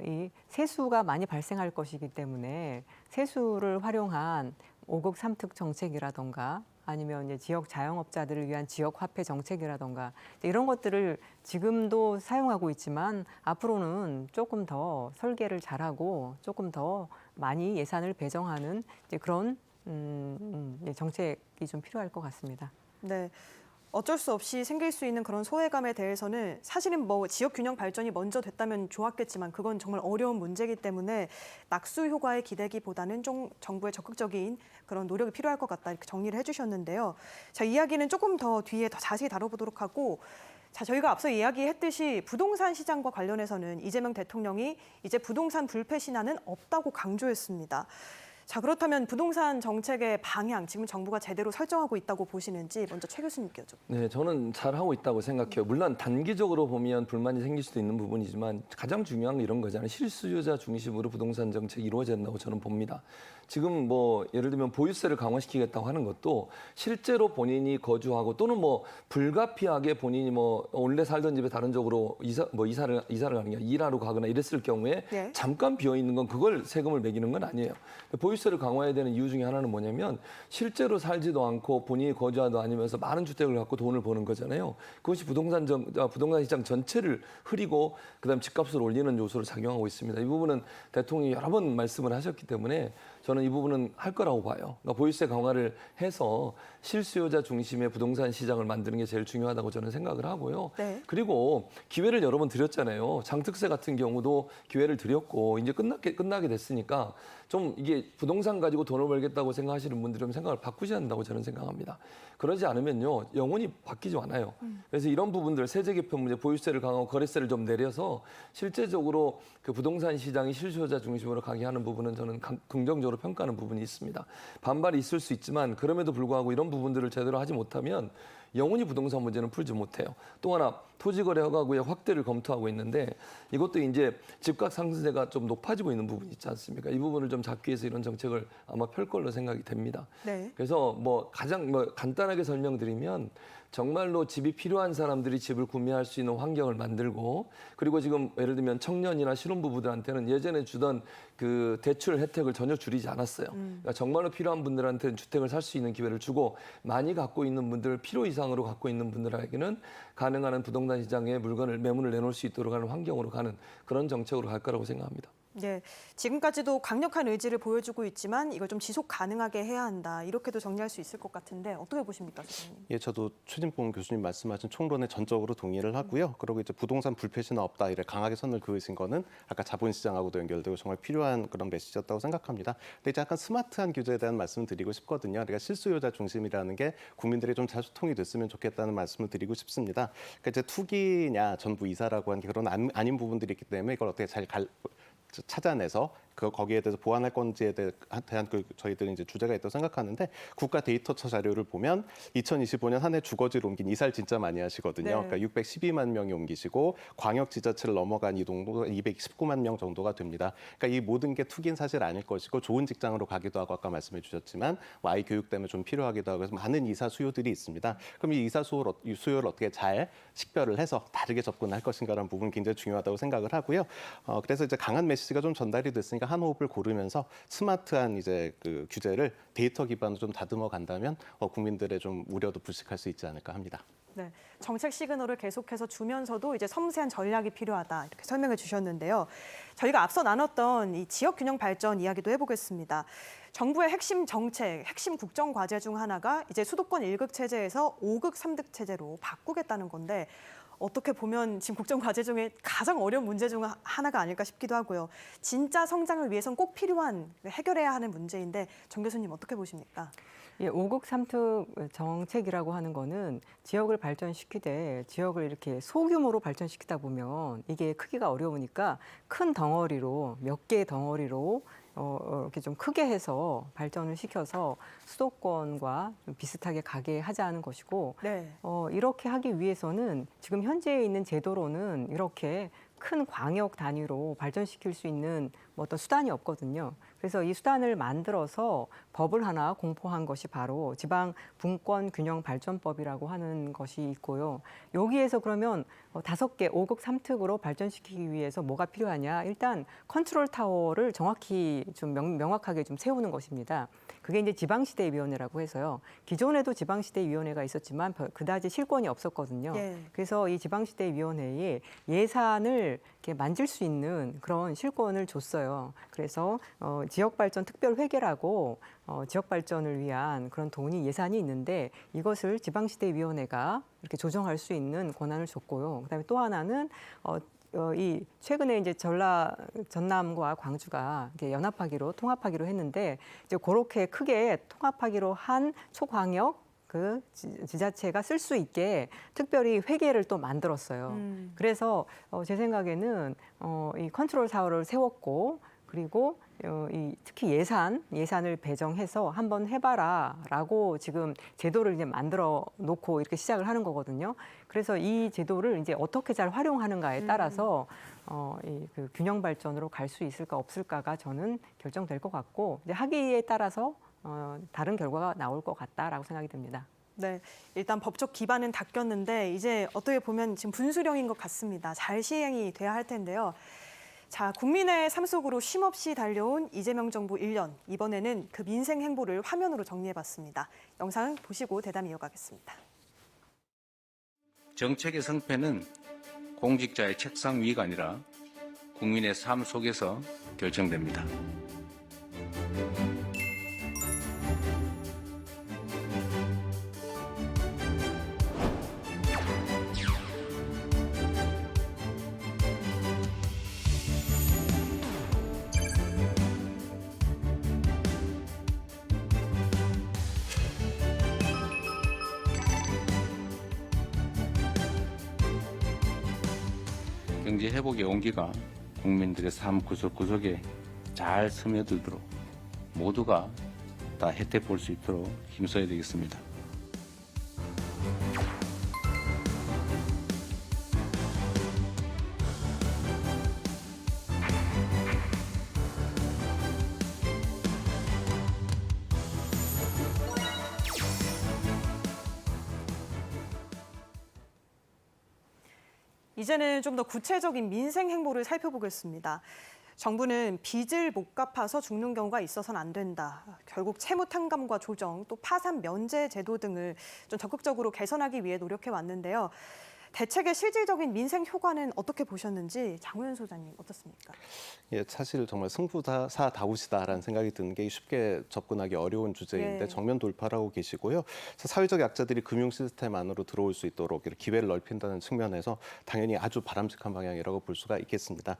이 세수가 많이 발생할 것이기 때문에 세수를 활용한 5급 3특 정책이라던가 아니면 이제 지역 자영업자들을 위한 지역 화폐 정책이라던가 이런 것들을 지금도 사용하고 있지만 앞으로는 조금 더 설계를 잘하고 조금 더 많이 예산을 배정하는 이제 그런 정책이 좀 필요할 것 같습니다. 네. 어쩔 수 없이 생길 수 있는 그런 소외감에 대해서는 사실은 뭐 지역 균형 발전이 먼저 됐다면 좋았겠지만 그건 정말 어려운 문제이기 때문에 낙수 효과에 기대기보다는 좀 정부의 적극적인 그런 노력이 필요할 것 같다 이렇게 정리를 해주셨는데요. 자, 이야기는 조금 더 뒤에 더 자세히 다뤄보도록 하고 자, 저희가 앞서 이야기했듯이 부동산 시장과 관련해서는 이재명 대통령이 이제 부동산 불패 신화는 없다고 강조했습니다. 자, 그렇다면 부동산 정책의 방향 지금 정부가 제대로 설정하고 있다고 보시는지 먼저 최 교수님께 여쭤볼게요. 네, 저는 잘하고 있다고 생각해요. 물론 단기적으로 보면 불만이 생길 수도 있는 부분이지만 가장 중요한 게 이런 거잖아요. 실수요자 중심으로 부동산 정책이 이루어진다고 저는 봅니다. 지금 뭐 예를 들면 보유세를 강화시키겠다고 하는 것도 실제로 본인이 거주하고 또는 뭐 불가피하게 본인이 뭐 원래 살던 집에 다른 쪽으로 이사를 가는 게 일하러 가거나 이랬을 경우에 네. 잠깐 비어 있는 건 그걸 세금을 매기는 건 아니에요. 보유세를 강화해야 되는 이유 중에 하나는 뭐냐면 실제로 살지도 않고 본인이 거주하도 아니면서 많은 주택을 갖고 돈을 버는 거잖아요. 그것이 부동산 시장 전체를 흐리고 그다음 집값을 올리는 요소로 작용하고 있습니다. 이 부분은 대통령이 여러 번 말씀을 하셨기 때문에 저는 이 부분은 할 거라고 봐요. 그러니까 보유세 강화를 해서 실수요자 중심의 부동산 시장을 만드는 게 제일 중요하다고 저는 생각을 하고요. 네. 그리고 기회를 여러 번 드렸잖아요. 장특세 같은 경우도 기회를 드렸고 이제 끝나게 됐으니까 좀 이게 부동산 가지고 돈을 벌겠다고 생각하시는 분들이 좀 생각을 바꾸셔야 한다고 저는 생각합니다. 그러지 않으면요 영원히 바뀌지 않아요. 그래서 이런 부분들 세제 개편 문제, 보유세를 강화하고 거래세를 좀 내려서 실제적으로 그 부동산 시장이 실수요자 중심으로 가게 하는 부분은 저는 긍정적으로 평가하는 부분이 있습니다. 반발이 있을 수 있지만 그럼에도 불구하고 이런 부분들을 제대로 하지 못하면 영원히 부동산 문제는 풀지 못해요. 또 하나 토지거래 허가구의 확대를 검토하고 있는데 이것도 이제 집값 상승세가 좀 높아지고 있는 부분이 있지 않습니까? 이 부분을 좀 잡기 위해서 이런 정책을 아마 펼 걸로 생각이 됩니다. 네. 그래서 뭐 가장 간단하게 설명드리면 정말로 집이 필요한 사람들이 집을 구매할 수 있는 환경을 만들고 그리고 지금 예를 들면 청년이나 신혼부부들한테는 예전에 주던 그 대출 혜택을 전혀 줄이지 않았어요. 그러니까 정말로 필요한 분들한테는 주택을 살 수 있는 기회를 주고 많이 갖고 있는 분들, 필요 이상으로 갖고 있는 분들에게는 가능한 한 부동산 시장에 매물을 내놓을 수 있도록 하는 환경으로 가는 그런 정책으로 갈 거라고 생각합니다. 네, 지금까지도 강력한 의지를 보여주고 있지만 이걸 좀 지속 가능하게 해야 한다. 이렇게도 정리할 수 있을 것 같은데 어떻게 보십니까, 선생님? 예, 저도 최진봉 교수님 말씀하신 총론에 전적으로 동의를 하고요. 그리고 이제 부동산 불패 신화 없다 이를 강하게 선을 그으신 거는 아까 자본시장하고도 연결되고 정말 필요한 그런 메시지였다고 생각합니다. 근데 이제 약간 스마트한 규제에 대한 말씀을 드리고 싶거든요. 그러니까 실수요자 중심이라는 게 국민들이 좀 잘 소통이 됐으면 좋겠다는 말씀을 드리고 싶습니다. 그러니까 이제 투기냐 전부 이사라고 하는 게 그런 아닌 부분들이 있기 때문에 이걸 어떻게 잘 찾아내서 거기에 대해서 보완할 건지에 대한 저희들은 이제 주제가 있다고 생각하는데 국가 데이터처 자료를 보면 2025년 한 해 주거지를 옮긴 이사를 진짜 많이 하시거든요. 네. 그러니까 612만 명이 옮기시고 광역 지자체를 넘어간 이동도 219만 명 정도가 됩니다. 그러니까 이 모든 게 투기는 사실 아닐 것이고 좋은 직장으로 가기도 하고 아까 말씀해 주셨지만 아이 교육 때문에 좀 필요하기도 하고 해서 많은 이사 수요들이 있습니다. 그럼 이 이사 수요를 어떻게 잘 식별을 해서 다르게 접근할 것인가라는 부분은 굉장히 중요하다고 생각을 하고요. 그래서 이제 강한 메시지가 좀 전달이 됐으니까 한 호흡을 고르면서 스마트한 이제 그 규제를 데이터 기반으로 좀 다듬어 간다면 국민들의 좀 우려도 불식할 수 있지 않을까 합니다. 네, 정책 시그널을 계속해서 주면서도 이제 섬세한 전략이 필요하다 이렇게 설명해 주셨는데요. 저희가 앞서 나눴던 이 지역 균형 발전 이야기도 해보겠습니다. 정부의 핵심 정책, 핵심 국정 과제 중 하나가 이제 수도권 1극 체제에서 5극 3득 체제로 바꾸겠다는 건데 어떻게 보면 지금 국정 과제 중에 가장 어려운 문제 중 하나가 아닐까 싶기도 하고요. 진짜 성장을 위해선 꼭 필요한 해결해야 하는 문제인데 정 교수님 어떻게 보십니까? 예, 5극 3특 정책이라고 하는 거는 지역을 발전시키되 지역을 이렇게 소규모로 발전시키다 보면 이게 크기가 어려우니까 큰 덩어리로 몇 개의 덩어리로 이렇게 좀 크게 해서 발전을 시켜서 수도권과 좀 비슷하게 가게 하자는 것이고 네. 이렇게 하기 위해서는 지금 현재에 있는 제도로는 이렇게 큰 광역 단위로 발전시킬 수 있는 뭐 어떤 수단이 없거든요. 그래서 이 수단을 만들어서 법을 하나 공포한 것이 바로 지방 분권 균형 발전법이라고 하는 것이 있고요. 여기에서 그러면 5개 5극 3특으로 발전시키기 위해서 뭐가 필요하냐? 일단 컨트롤 타워를 정확히 좀 명확하게 좀 세우는 것입니다. 그게 이제 지방시대위원회라고 해서요. 기존에도 지방시대위원회가 있었지만 그다지 실권이 없었거든요. 예. 그래서 이 지방시대위원회에 예산을 이렇게 만질 수 있는 그런 실권을 줬어요. 그래서 지역발전특별회계라고 지역발전을 위한 그런 돈이 예산이 있는데 이것을 지방시대위원회가 이렇게 조정할 수 있는 권한을 줬고요. 그다음에 또 하나는 이 최근에 이제 전남과 광주가 이제 연합하기로 통합하기로 했는데 이제 그렇게 크게 통합하기로 한 초광역 그 지자체가 쓸 수 있게 특별히 회계를 또 만들었어요. 그래서 제 생각에는 이 컨트롤 타워를 세웠고 그리고 특히 예산을 배정해서 한번 해봐라라고 지금 제도를 이제 만들어 놓고 이렇게 시작을 하는 거거든요. 그래서 이 제도를 이제 어떻게 잘 활용하는가에 따라서 그 균형 발전으로 갈 수 있을까 없을까가 저는 결정될 것 같고 이제 하기에 따라서 다른 결과가 나올 것 같다라고 생각이 듭니다. 네, 일단 법적 기반은 닦였는데 이제 어떻게 보면 지금 분수령인 것 같습니다. 잘 시행이 돼야 할 텐데요. 자, 국민의 삶 속으로 쉼없이 달려온 이재명 정부 1년. 이번에는 그 민생 행보를 화면으로 정리해봤습니다. 영상 보시고 대담 이어가겠습니다. 정책의 성패는 공직자의 책상 위가 아니라 국민의 삶 속에서 결정됩니다. 경제 회복의 온기가 국민들의 삶 구석구석에 잘 스며들도록 모두가 다 혜택 볼 수 있도록 힘써야 되겠습니다. 이제는 좀 더 구체적인 민생 행보를 살펴보겠습니다. 정부는 빚을 못 갚아서 죽는 경우가 있어서는 안 된다. 결국 채무 탕감과 조정, 또 파산 면제 제도 등을 좀 적극적으로 개선하기 위해 노력해 왔는데요. 대책의 실질적인 민생 효과는 어떻게 보셨는지 장우현 소장님 어떻습니까? 예, 사실 정말 승부사다우시다라는 생각이 드는 게 쉽게 접근하기 어려운 주제인데 네. 정면 돌파를 하고 계시고요. 사회적 약자들이 금융 시스템 안으로 들어올 수 있도록 기회를 넓힌다는 측면에서 당연히 아주 바람직한 방향이라고 볼 수가 있겠습니다.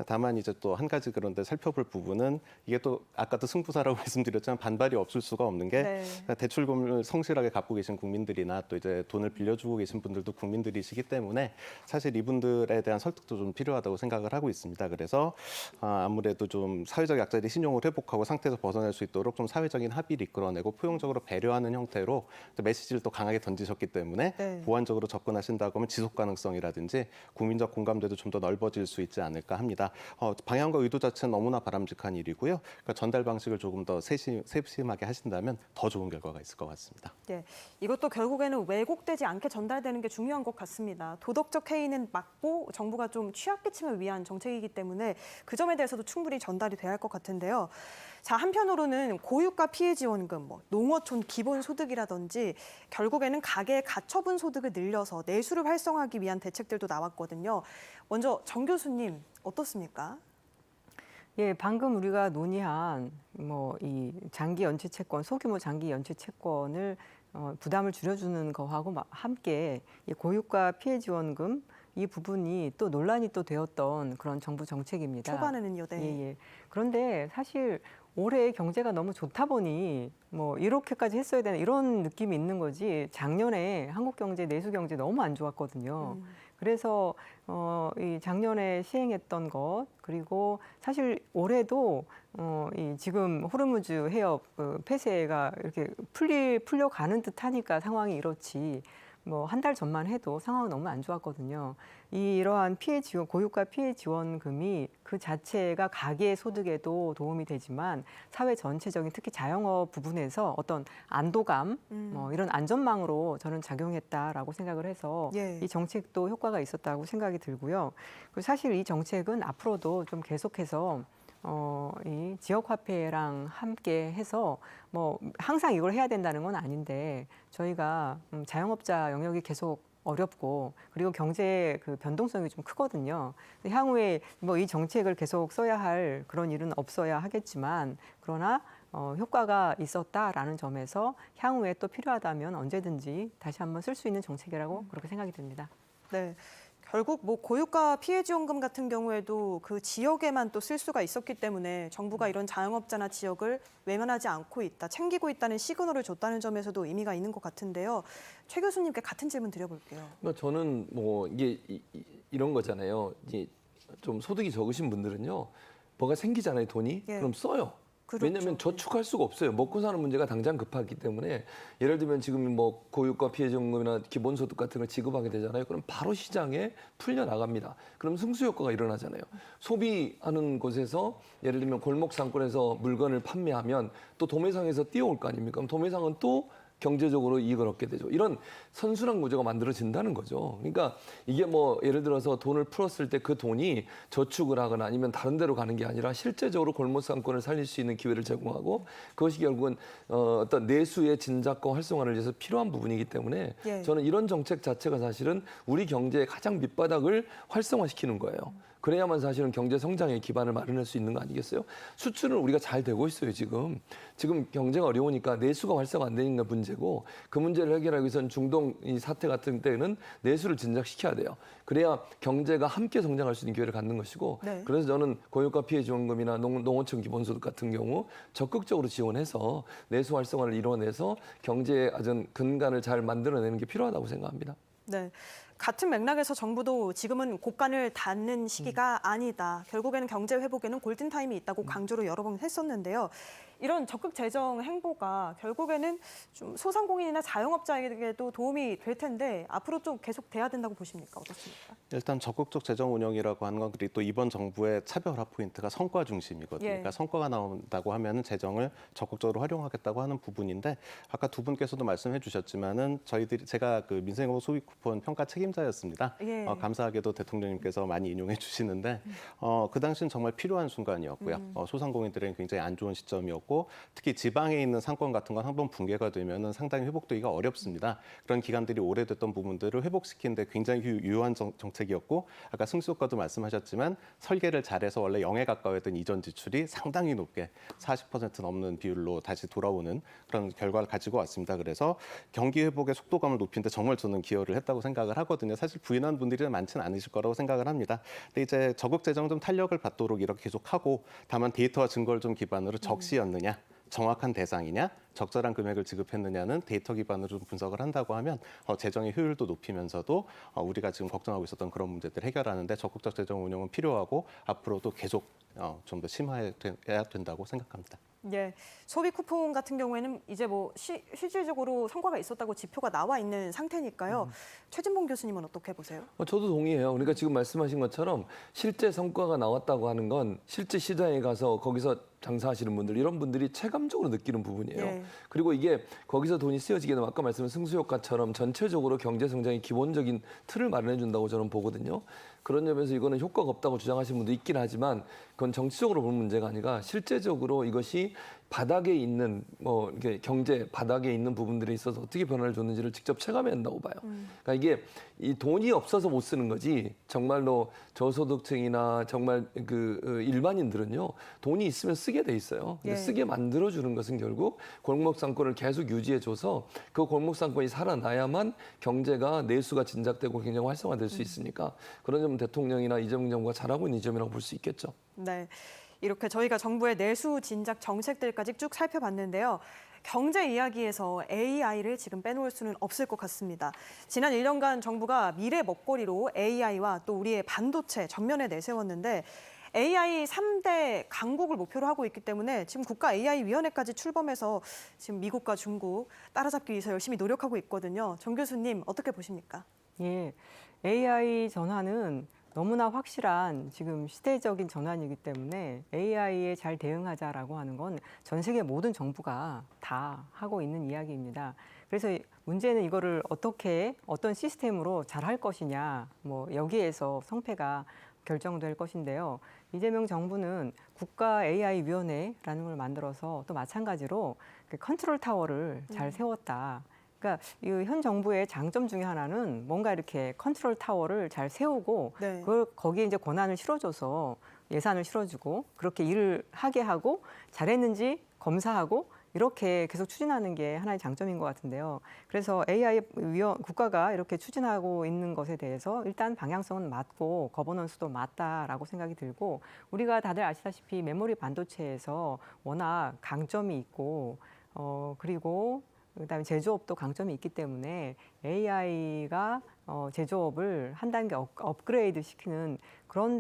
다만 이제 또 한 가지 그런데 살펴볼 부분은 이게 또 아까도 승부사라고 말씀드렸지만 반발이 없을 수가 없는 게 네. 대출금을 성실하게 갚고 계신 국민들이나 또 이제 돈을 빌려주고 계신 분들도 국민들이시기 분들이기 때문에 사실 이분들에 대한 설득도 좀 필요하다고 생각을 하고 있습니다. 그래서 아무래도 좀 사회적 약자들이 신용을 회복하고 상태에서 벗어날 수 있도록 좀 사회적인 합의를 이끌어내고 포용적으로 배려하는 형태로 또 메시지를 또 강하게 던지셨기 때문에 네. 보완적으로 접근하신다고 하면 지속 가능성이라든지 국민적 공감대도 좀 더 넓어질 수 있지 않을까 합니다. 방향과 의도 자체는 너무나 바람직한 일이고요. 그러니까 전달 방식을 조금 더 세심하게 하신다면 더 좋은 결과가 있을 것 같습니다. 네, 이것도 결국에는 왜곡되지 않게 전달되는 게 중요한 것 같습니다. 도덕적 해이는 막고 정부가 좀 취약계층을 위한 정책이기 때문에 그 점에 대해서도 충분히 전달이 돼야 할 것 같은데요. 자, 한편으로는 고유가 피해 지원금, 농어촌 기본소득이라든지 결국에는 가계의 가처분 소득을 늘려서 내수를 활성화하기 위한 대책들도 나왔거든요. 먼저 정 교수님 어떻습니까? 예, 방금 우리가 논의한 이 장기 연체 채권, 소규모 장기 연체 채권을 부담을 줄여주는 거하고 함께 이 고유가 피해 지원금 이 부분이 또 논란이 또 되었던 그런 정부 정책입니다. 초반에는요, 네. 예. 그런데 사실 올해 경제가 너무 좋다 보니 이렇게까지 했어야 되는 이런 느낌이 있는 거지. 작년에 한국 경제, 내수 경제 너무 안 좋았거든요. 그래서 이 작년에 시행했던 것 그리고 사실 올해도 이 지금 호르무즈 해협 폐쇄가 이렇게 풀려가는 듯하니까 상황이 이렇지. 한 달 전만 해도 상황은 너무 안 좋았거든요. 이러한 피해 지원, 고유가 피해 지원금이 그 자체가 가계 소득에도 도움이 되지만 사회 전체적인 특히 자영업 부분에서 어떤 안도감, 이런 안전망으로 저는 작용했다라고 생각을 해서 예. 이 정책도 효과가 있었다고 생각이 들고요. 그리고 사실 이 정책은 앞으로도 좀 계속해서 이 지역화폐랑 함께 해서 항상 이걸 해야 된다는 건 아닌데 저희가 자영업자 영역이 계속 어렵고 그리고 경제 그 변동성이 좀 크거든요. 향후에 이 정책을 계속 써야 할 그런 일은 없어야 하겠지만 그러나 효과가 있었다라는 점에서 향후에 또 필요하다면 언제든지 다시 한번 쓸 수 있는 정책이라고 그렇게 생각이 듭니다. 네. 결국 고유가 피해 지원금 같은 경우에도 그 지역에만 또 쓸 수가 있었기 때문에 정부가 이런 자영업자나 지역을 외면하지 않고 있다, 챙기고 있다는 시그널을 줬다는 점에서도 의미가 있는 것 같은데요. 최 교수님께 같은 질문 드려볼게요. 그러니까 저는 이게 이런 거잖아요. 이제 좀 소득이 적으신 분들은요, 뭐가 생기잖아요, 돈이. 예. 그럼 써요. 그렇죠. 왜냐하면 저축할 수가 없어요. 먹고 사는 문제가 당장 급하기 때문에 예를 들면 지금 고유가 피해지원금이나 기본소득 같은 걸 지급하게 되잖아요. 그럼 바로 시장에 풀려 나갑니다. 그럼 승수 효과가 일어나잖아요. 소비하는 곳에서 예를 들면 골목 상권에서 물건을 판매하면 또 도매상에서 뛰어올 거 아닙니까? 그럼 도매상은 또 경제적으로 이익을 얻게 되죠. 이런 선순환 구조가 만들어진다는 거죠. 그러니까 이게 예를 들어서 돈을 풀었을 때 그 돈이 저축을 하거나 아니면 다른 데로 가는 게 아니라 실제적으로 골목 상권을 살릴 수 있는 기회를 제공하고 그것이 결국은 어떤 내수의 진작과 활성화를 위해서 필요한 부분이기 때문에 예. 저는 이런 정책 자체가 사실은 우리 경제의 가장 밑바닥을 활성화시키는 거예요. 그래야만 사실은 경제 성장의 기반을 마련할 수 있는 거 아니겠어요? 수출은 우리가 잘 되고 있어요, 지금. 지금 경제가 어려우니까 내수가 활성화 안 되는 게 문제고 그 문제를 해결하기 위해서는 중동 이 사태 같은 때는 내수를 진작시켜야 돼요. 그래야 경제가 함께 성장할 수 있는 기회를 갖는 것이고 네. 그래서 저는 고유가 피해 지원금이나 농어촌 기본소득 같은 경우 적극적으로 지원해서 내수 활성화를 이뤄내서 경제의 아주 근간을 잘 만들어내는 게 필요하다고 생각합니다. 네. 같은 맥락에서 정부도 지금은 곡간을 닫는 시기가 아니다. 결국에는 경제 회복에는 골든타임이 있다고 강조를 여러 번 했었는데요. 이런 적극 재정 행보가 결국에는 좀 소상공인이나 자영업자에게도 도움이 될 텐데 앞으로 좀 계속 돼야 된다고 보십니까? 어떻습니까? 일단 적극적 재정 운영이라고 하는 건 그리고 또 이번 정부의 차별화 포인트가 성과 중심이거든요. 예. 그러니까 성과가 나온다고 하면은 재정을 적극적으로 활용하겠다고 하는 부분인데 아까 두 분께서도 말씀해 주셨지만은 제가 그 민생회복 소비 쿠폰 평가 책임자였습니다. 예. 감사하게도 대통령님께서 많이 인용해 주시는데 그 당시는 정말 필요한 순간이었고요. 소상공인들에게 굉장히 안 좋은 시점이었고 특히 지방에 있는 상권 같은 건 한번 붕괴가 되면은 상당히 회복되기가 어렵습니다. 그런 기간들이 오래됐던 부분들을 회복시키는 데 굉장히 유효한 정책이었고 아까 승수효과도 말씀하셨지만 설계를 잘해서 원래 0에 가까웠던 이전 지출이 상당히 높게 40% 넘는 비율로 다시 돌아오는 그런 결과를 가지고 왔습니다. 그래서 경기 회복의 속도감을 높이는 데 정말 저는 기여를 했다고 생각을 하거든요. 사실 부인한 분들이 많지는 않으실 거라고 생각을 합니다. 근데 이제 적극 재정 좀 탄력을 받도록 이렇게 계속하고 다만 데이터와 증거를 좀 기반으로 적시였느냐 정확한 대상이냐, 적절한 금액을 지급했느냐는 데이터 기반으로 좀 분석을 한다고 하면 재정의 효율도 높이면서도 우리가 지금 걱정하고 있었던 그런 문제들 해결하는데 적극적 재정 운용은 필요하고 앞으로도 계속 좀 더 심화해야 된다고 생각합니다. 예, 소비 쿠폰 같은 경우에는 이제 뭐 실질적으로 성과가 있었다고 지표가 나와 있는 상태니까요. 최진봉 교수님은 어떻게 보세요? 저도 동의해요. 그러니까 지금 말씀하신 것처럼 실제 성과가 나왔다고 하는 건 실제 시장에 가서 거기서 장사하시는 분들 이런 분들이 체감적으로 느끼는 부분이에요. 예. 그리고 이게 거기서 돈이 쓰여지게 되면 아까 말씀한 승수효과처럼 전체적으로 경제 성장의 기본적인 틀을 마련해 준다고 저는 보거든요. 그런 점에서 이거는 효과가 없다고 주장하시는 분도 있긴 하지만 그건 정치적으로 보는 문제가 아니라 실제적으로 이것이 바닥에 있는 뭐 이렇게 경제 바닥에 있는 부분들에 있어서 어떻게 변화를 줬는지를 직접 체감해야 한다고 봐요. 그러니까 이게 이 돈이 없어서 못 쓰는 거지 정말로 저소득층이나 정말 그 일반인들은요 돈이 있으면 쓰게 돼 있어요. 근데 예. 쓰게 만들어 주는 것은 결국 골목 상권을 계속 유지해 줘서 그 골목 상권이 살아나야만 경제가 내수가 진작되고 굉장히 활성화될 수 있으니까 그런 점은 대통령이나 이재명 정부가 잘하고 있는 지점이라고 볼 수 있겠죠. 네, 이렇게 저희가 정부의 내수 진작 정책들까지 쭉 살펴봤는데요. 경제 이야기에서 AI를 지금 빼놓을 수는 없을 것 같습니다. 지난 1년간 정부가 미래 먹거리로 AI와 또 우리의 반도체 전면에 내세웠는데 AI 3대 강국을 목표로 하고 있기 때문에 지금 국가 AI위원회까지 출범해서 지금 미국과 중국 따라잡기 위해서 열심히 노력하고 있거든요. 정 교수님 어떻게 보십니까? 예, AI 전환은 너무나 확실한 지금 시대적인 전환이기 때문에 AI에 잘 대응하자라고 하는 건 전 세계 모든 정부가 다 하고 있는 이야기입니다. 그래서 문제는 이거를 어떻게 어떤 시스템으로 잘 할 것이냐, 뭐 여기에서 성패가 결정될 것인데요. 이재명 정부는 국가 AI위원회라는 걸 만들어서 또 마찬가지로 그 컨트롤 타워를 잘 세웠다. 그러니까 이 현 정부의 장점 중에 하나는 뭔가 이렇게 컨트롤 타워를 잘 세우고 네. 그걸 거기에 이제 권한을 실어줘서 예산을 실어주고 그렇게 일을 하게 하고 잘했는지 검사하고 이렇게 계속 추진하는 게 하나의 장점인 것 같은데요. 그래서 AI 국가가 이렇게 추진하고 있는 것에 대해서 일단 방향성은 맞고 거버넌스도 맞다라고 생각이 들고 우리가 다들 아시다시피 메모리 반도체에서 워낙 강점이 있고 그리고 그다음에 제조업도 강점이 있기 때문에 AI가 제조업을 한 단계 업그레이드 시키는 그런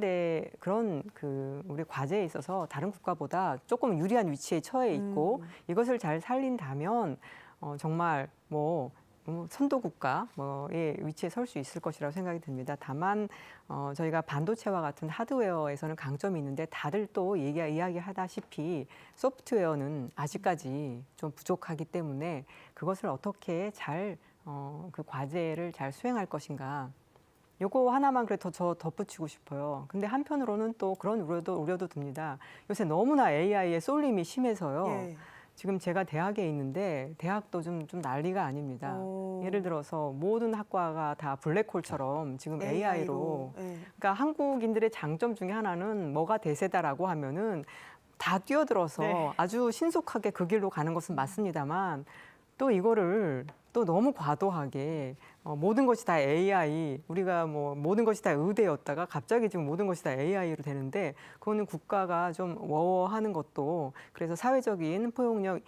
그 우리 과제에 있어서 다른 국가보다 조금 유리한 위치에 처해 있고 이것을 잘 살린다면 정말 뭐 선도 국가의 위치에 설 수 있을 것이라고 생각이 듭니다. 다만 저희가 반도체와 같은 하드웨어에서는 강점이 있는데 다들 또 이야기하다시피 소프트웨어는 아직까지 좀 부족하기 때문에 그것을 어떻게 잘 그 과제를 잘 수행할 것인가. 요거 하나만 그래도 저 덧붙이고 싶어요. 근데 한편으로는 또 그런 우려도 듭니다. 요새 너무나 AI의 쏠림이 심해서요. 예. 지금 제가 대학에 있는데 대학도 좀 난리가 아닙니다. 예를 들어서 모든 학과가 다 블랙홀처럼 지금 AI로. 예. 그러니까 한국인들의 장점 중에 하나는 뭐가 대세다라고 하면은 다 뛰어들어서 네. 아주 신속하게 그 길로 가는 것은 맞습니다만 또 이거를 또 너무 과도하게 모든 것이 다 AI, 우리가 뭐 모든 것이 다 의대였다가 갑자기 지금 모든 것이 다 AI로 되는데 그거는 국가가 좀 워워하는 것도 그래서 사회적인 포용력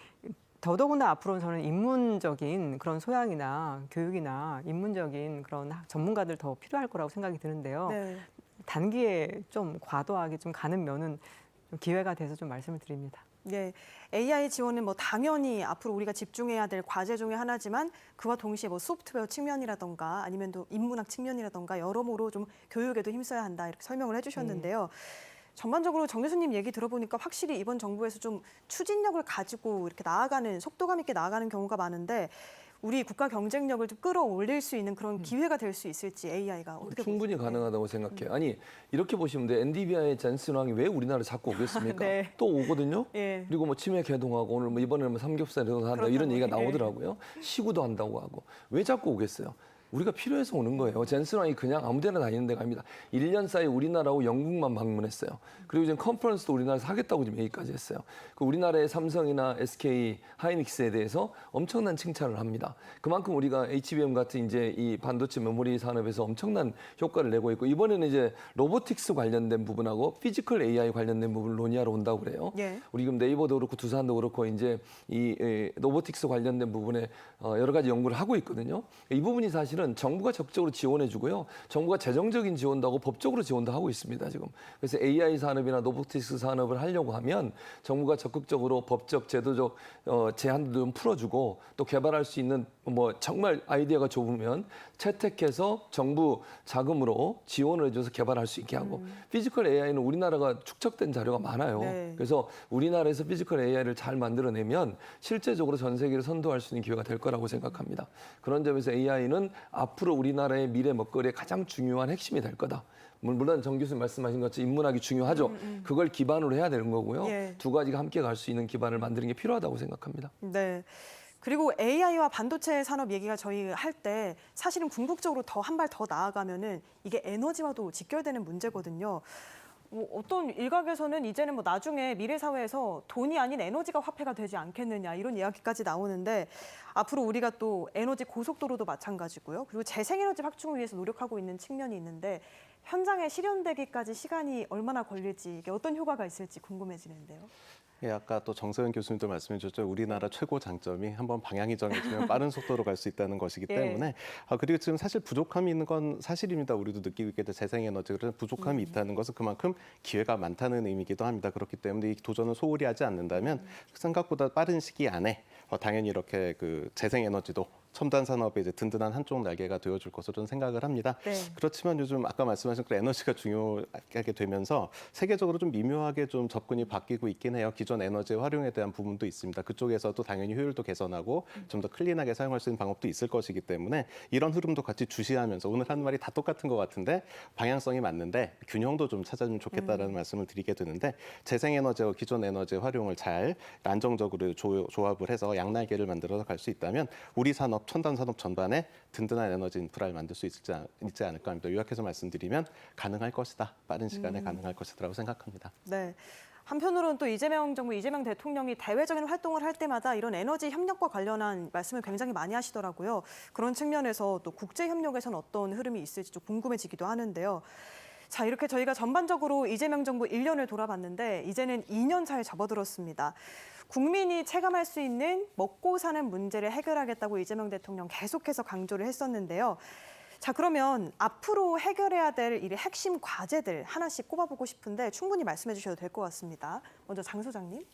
더더구나 앞으로는 저는 인문적인 그런 소양이나 교육이나 인문적인 그런 전문가들 더 필요할 거라고 생각이 드는데요. 네. 단기에 좀 과도하게 좀 가는 면은 좀 기회가 돼서 좀 말씀을 드립니다. 예, AI 지원은 뭐 당연히 앞으로 우리가 집중해야 될 과제 중에 하나지만 그와 동시에 뭐 소프트웨어 측면이라던가 아니면 또 인문학 측면이라던가 여러모로 좀 교육에도 힘써야 한다 이렇게 설명을 해주셨는데요. 전반적으로 정 교수님 얘기 들어보니까 확실히 이번 정부에서 좀 추진력을 가지고 이렇게 나아가는 속도감 있게 나아가는 경우가 많은데 우리 국가 경쟁력을 좀 끌어올릴 수 있는 그런 기회가 될 수 있을지 AI가 어떻게 충분히 보세요? 가능하다고 생각해요. 아니 이렇게 보시면 돼. 엔디비아의 젠슨 왕이 왜 우리나라 자꾸 오겠습니까? 네. 또 오거든요. 예. 그리고 뭐 치매 개동하고 오늘 이번에는 뭐 삼겹살에도 한다 이런 그렇다고, 얘기가 예. 나오더라고요. 시구도 한다고 하고 왜 자꾸 오겠어요? 우리가 필요해서 오는 거예요. 젠슨왕이 그냥 아무 데나 다니는 데가 아닙니다. 1년 사이에 우리나라하고 영국만 방문했어요. 그리고 지금 컨퍼런스도 우리나라에서 하겠다고 지금 얘기까지 했어요. 그 우리나라의 삼성이나 SK, 하이닉스에 대해서 엄청난 칭찬을 합니다. 그만큼 우리가 HBM 같은 이제 이 반도체 메모리 산업에서 엄청난 효과를 내고 있고, 이번에는 이제 로보틱스 관련된 부분하고 피지컬 AI 관련된 부분을 논의하러 온다고 그래요. 예. 우리 지금 네이버도 그렇고 두산도 그렇고 이제 이 로보틱스 관련된 부분에 여러 가지 연구를 하고 있거든요. 이 부분이 사실은 정부가 적극적으로 지원해주고요. 정부가 재정적인 지원도 하고 법적으로 지원도 하고 있습니다, 지금. 그래서 AI 산업이나 로보틱스 산업을 하려고 하면 정부가 적극적으로 법적, 제도적 제한도 좀 풀어주고, 또 개발할 수 있는 뭐 정말 아이디어가 좋으면 채택해서 정부 자금으로 지원을 해줘서 개발할 수 있게 하고, 피지컬 AI는 우리나라가 축적된 자료가 많아요. 네. 그래서 우리나라에서 피지컬 AI를 잘 만들어내면 실제적으로 전 세계를 선도할 수 있는 기회가 될 거라고 생각합니다. 그런 점에서 AI는 앞으로 우리나라의 미래 먹거리의 가장 중요한 핵심이 될 거다. 물론 정 교수님 말씀하신 것처럼 인문학이 중요하죠. 그걸 기반으로 해야 되는 거고요. 예. 두 가지가 함께 갈 수 있는 기반을 만드는 게 필요하다고 생각합니다. 네. 그리고 AI와 반도체 산업 얘기가 저희 할 때 사실은 궁극적으로 더 한 발 더 나아가면은 이게 에너지와도 직결되는 문제거든요. 뭐 어떤 일각에서는 이제는 뭐 나중에 미래 사회에서 돈이 아닌 에너지가 화폐가 되지 않겠느냐 이런 이야기까지 나오는데, 앞으로 우리가 또 에너지 고속도로도 마찬가지고요. 그리고 재생에너지 확충을 위해서 노력하고 있는 측면이 있는데, 현장에 실현되기까지 시간이 얼마나 걸릴지, 이게 어떤 효과가 있을지 궁금해지는데요. 예, 아까 또 정세현 교수님도 말씀해 주셨죠. 우리나라 최고 장점이 한번 방향이 정해지면 빠른 속도로 갈 수 있다는 것이기 예. 때문에 그리고 지금 사실 부족함이 있는 건 사실입니다. 우리도 느끼고 있겠죠. 재생에너지 그래서 부족함이 있다는 것은 그만큼 기회가 많다는 의미이기도 합니다. 그렇기 때문에 이 도전을 소홀히 하지 않는다면 생각보다 빠른 시기 안에 당연히 이렇게 그 재생에너지도 첨단 산업의 이제 든든한 한쪽 날개가 되어줄 것으로 저는 생각을 합니다. 네. 그렇지만 요즘 아까 말씀하신 그 에너지가 중요하게 되면서 세계적으로 좀 미묘하게 좀 접근이 바뀌고 있긴 해요. 기존 에너지 활용에 대한 부분도 있습니다. 그쪽에서도 당연히 효율도 개선하고 좀 더 클린하게 사용할 수 있는 방법도 있을 것이기 때문에 이런 흐름도 같이 주시하면서, 오늘 하는 말이 다 똑같은 것 같은데 방향성이 맞는데 균형도 좀 찾아주면 좋겠다라는 말씀을 드리게 되는데, 재생에너지와 기존 에너지 활용을 잘 안정적으로 조합을 해서 양날개를 만들어서 갈 수 있다면 우리 산업, 첨단 산업 전반에 든든한 에너지 인프라를 만들 수 있지 않을까 합니다. 요약해서 말씀드리면 가능할 것이다. 빠른 시간에 가능할 것이라고 생각합니다. 네. 한편으로는 또 이재명 정부, 이재명 대통령이 대외적인 활동을 할 때마다 이런 에너지 협력과 관련한 말씀을 굉장히 많이 하시더라고요. 그런 측면에서 또 국제 협력에서는 어떤 흐름이 있을지 좀 궁금해지기도 하는데요. 자, 이렇게 저희가 전반적으로 이재명 정부 1년을 돌아봤는데 이제는 2년 차에 접어들었습니다. 국민이 체감할 수 있는 먹고 사는 문제를 해결하겠다고 이재명 대통령 계속해서 강조를 했었는데요. 자, 그러면 앞으로 해결해야 될 일의 핵심 과제들 하나씩 꼽아보고 싶은데 충분히 말씀해 주셔도 될 것 같습니다. 먼저 장 소장님.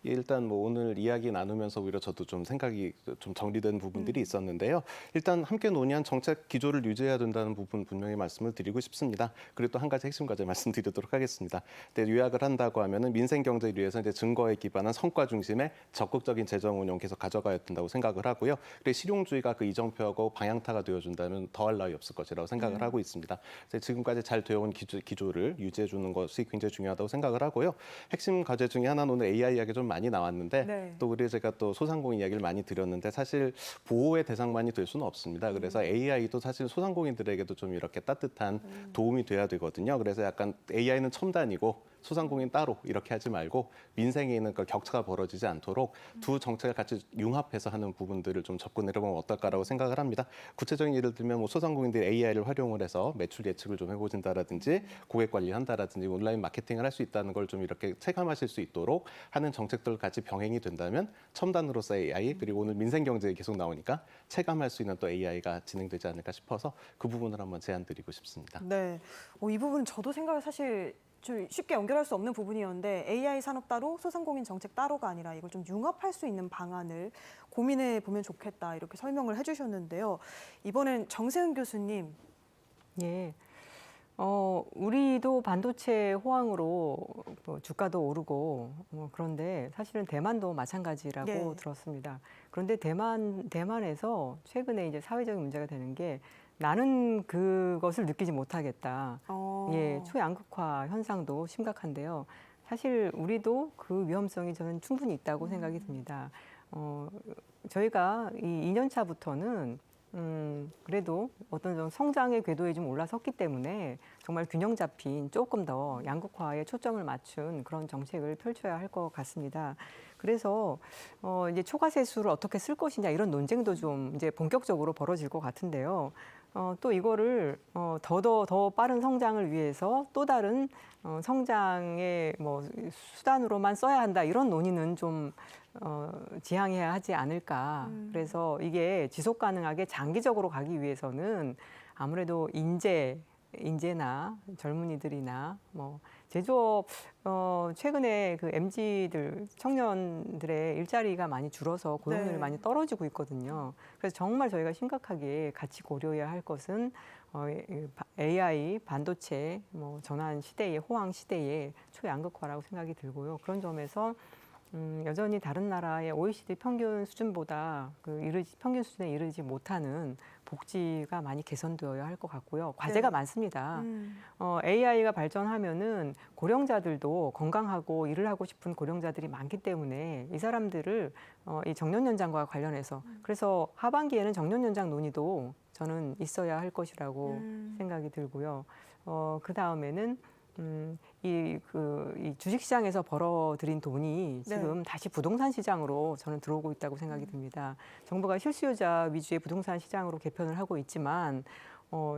일단 뭐 오늘 이야기 나누면서 오히려 저도 좀 생각이 좀 정리된 부분들이 있었는데요. 일단 함께 논의한 정책 기조를 유지해야 된다는 부분 분명히 말씀을 드리고 싶습니다. 그리고 또 한 가지 핵심 과제 말씀드리도록 하겠습니다. 근데 요약을 한다고 하면은 민생 경제를 위해서 이제 증거에 기반한 성과 중심의 적극적인 재정 운용 계속 가져가야 된다고 생각을 하고요. 그리고 실용주의가 그 이정표하고 방향타가 되어준다면 더할 나위 없을 것이라고 생각을 하고 있습니다. 지금까지 잘 되어온 기조를 유지해 주는 것이 굉장히 중요하다고 생각을 하고요. 핵심 과제 중에 하나는 오늘 AI 이야기 좀 많이 나왔는데 네. 또 우리 제가 또 소상공인 이야기를 많이 드렸는데 사실 보호의 대상만이 될 수는 없습니다. 그래서 AI도 사실 소상공인들에게도 좀 이렇게 따뜻한 도움이 돼야 되거든요. 그래서 약간 AI는 첨단이고 소상공인 따로 이렇게 하지 말고 민생에 있는 그 격차가 벌어지지 않도록 두 정책을 같이 융합해서 하는 부분들을 좀 접근을 해보면 어떨까라고 생각을 합니다. 구체적인 예를 들면 뭐 소상공인들이 AI를 활용을 해서 매출 예측을 좀 해보신다라든지 고객 관리한다라든지 온라인 마케팅을 할 수 있다는 걸 좀 이렇게 체감하실 수 있도록 하는 정책들 같이 병행이 된다면 첨단으로서 AI 그리고 오늘 민생 경제에 계속 나오니까 체감할 수 있는 또 AI가 진행되지 않을까 싶어서 그 부분을 한번 제안드리고 싶습니다. 네. 이 부분은 저도 생각을 사실 좀 쉽게 연결할 수 없는 부분이었는데 AI 산업 따로 소상공인 정책 따로가 아니라 이걸 좀 융합할 수 있는 방안을 고민해 보면 좋겠다 이렇게 설명을 해주셨는데요. 이번엔 정세훈 교수님. 예. 우리도 반도체 호황으로 주가도 오르고 그런데 사실은 대만도 마찬가지라고 네. 들었습니다. 그런데 대만에서 최근에 이제 사회적인 문제가 되는 게 나는 그것을 느끼지 못하겠다. 예, 초양극화 현상도 심각한데요. 사실 우리도 그 위험성이 저는 충분히 있다고 생각이 듭니다. 저희가 이 2년 차부터는 그래도 어떤 좀 성장의 궤도에 좀 올라섰기 때문에 정말 균형 잡힌 조금 더 양극화에 초점을 맞춘 그런 정책을 펼쳐야 할 것 같습니다. 그래서 이제 초과세수를 어떻게 쓸 것이냐 이런 논쟁도 좀 이제 본격적으로 벌어질 것 같은데요. 또 이거를 더 빠른 성장을 위해서 또 다른 성장의 뭐 수단으로만 써야 한다 이런 논의는 좀 지양해야 하지 않을까. 그래서 이게 지속 가능하게 장기적으로 가기 위해서는 아무래도 인재나 젊은이들이나 뭐 제조업 최근에 그 MZ들 청년들의 일자리가 많이 줄어서 고용률이 네. 많이 떨어지고 있거든요. 그래서 정말 저희가 심각하게 같이 고려해야 할 것은 AI, 반도체, 뭐 전환 시대의 호황 시대의 초양극화라고 생각이 들고요. 그런 점에서 여전히 다른 나라의 OECD 평균 수준보다 평균 수준에 이르지 못하는 복지가 많이 개선되어야 할 것 같고요. 과제가 네. 많습니다. AI가 발전하면은 고령자들도 건강하고 일을 하고 싶은 고령자들이 많기 때문에 이 사람들을 이 정년 연장과 관련해서 그래서 하반기에는 정년 연장 논의도 저는 있어야 할 것이라고 생각이 들고요. 그 다음에는 이 주식시장에서 벌어들인 돈이 지금 다시 부동산 시장으로 저는 들어오고 있다고 생각이 듭니다. 정부가 실수요자 위주의 부동산 시장으로 개편을 하고 있지만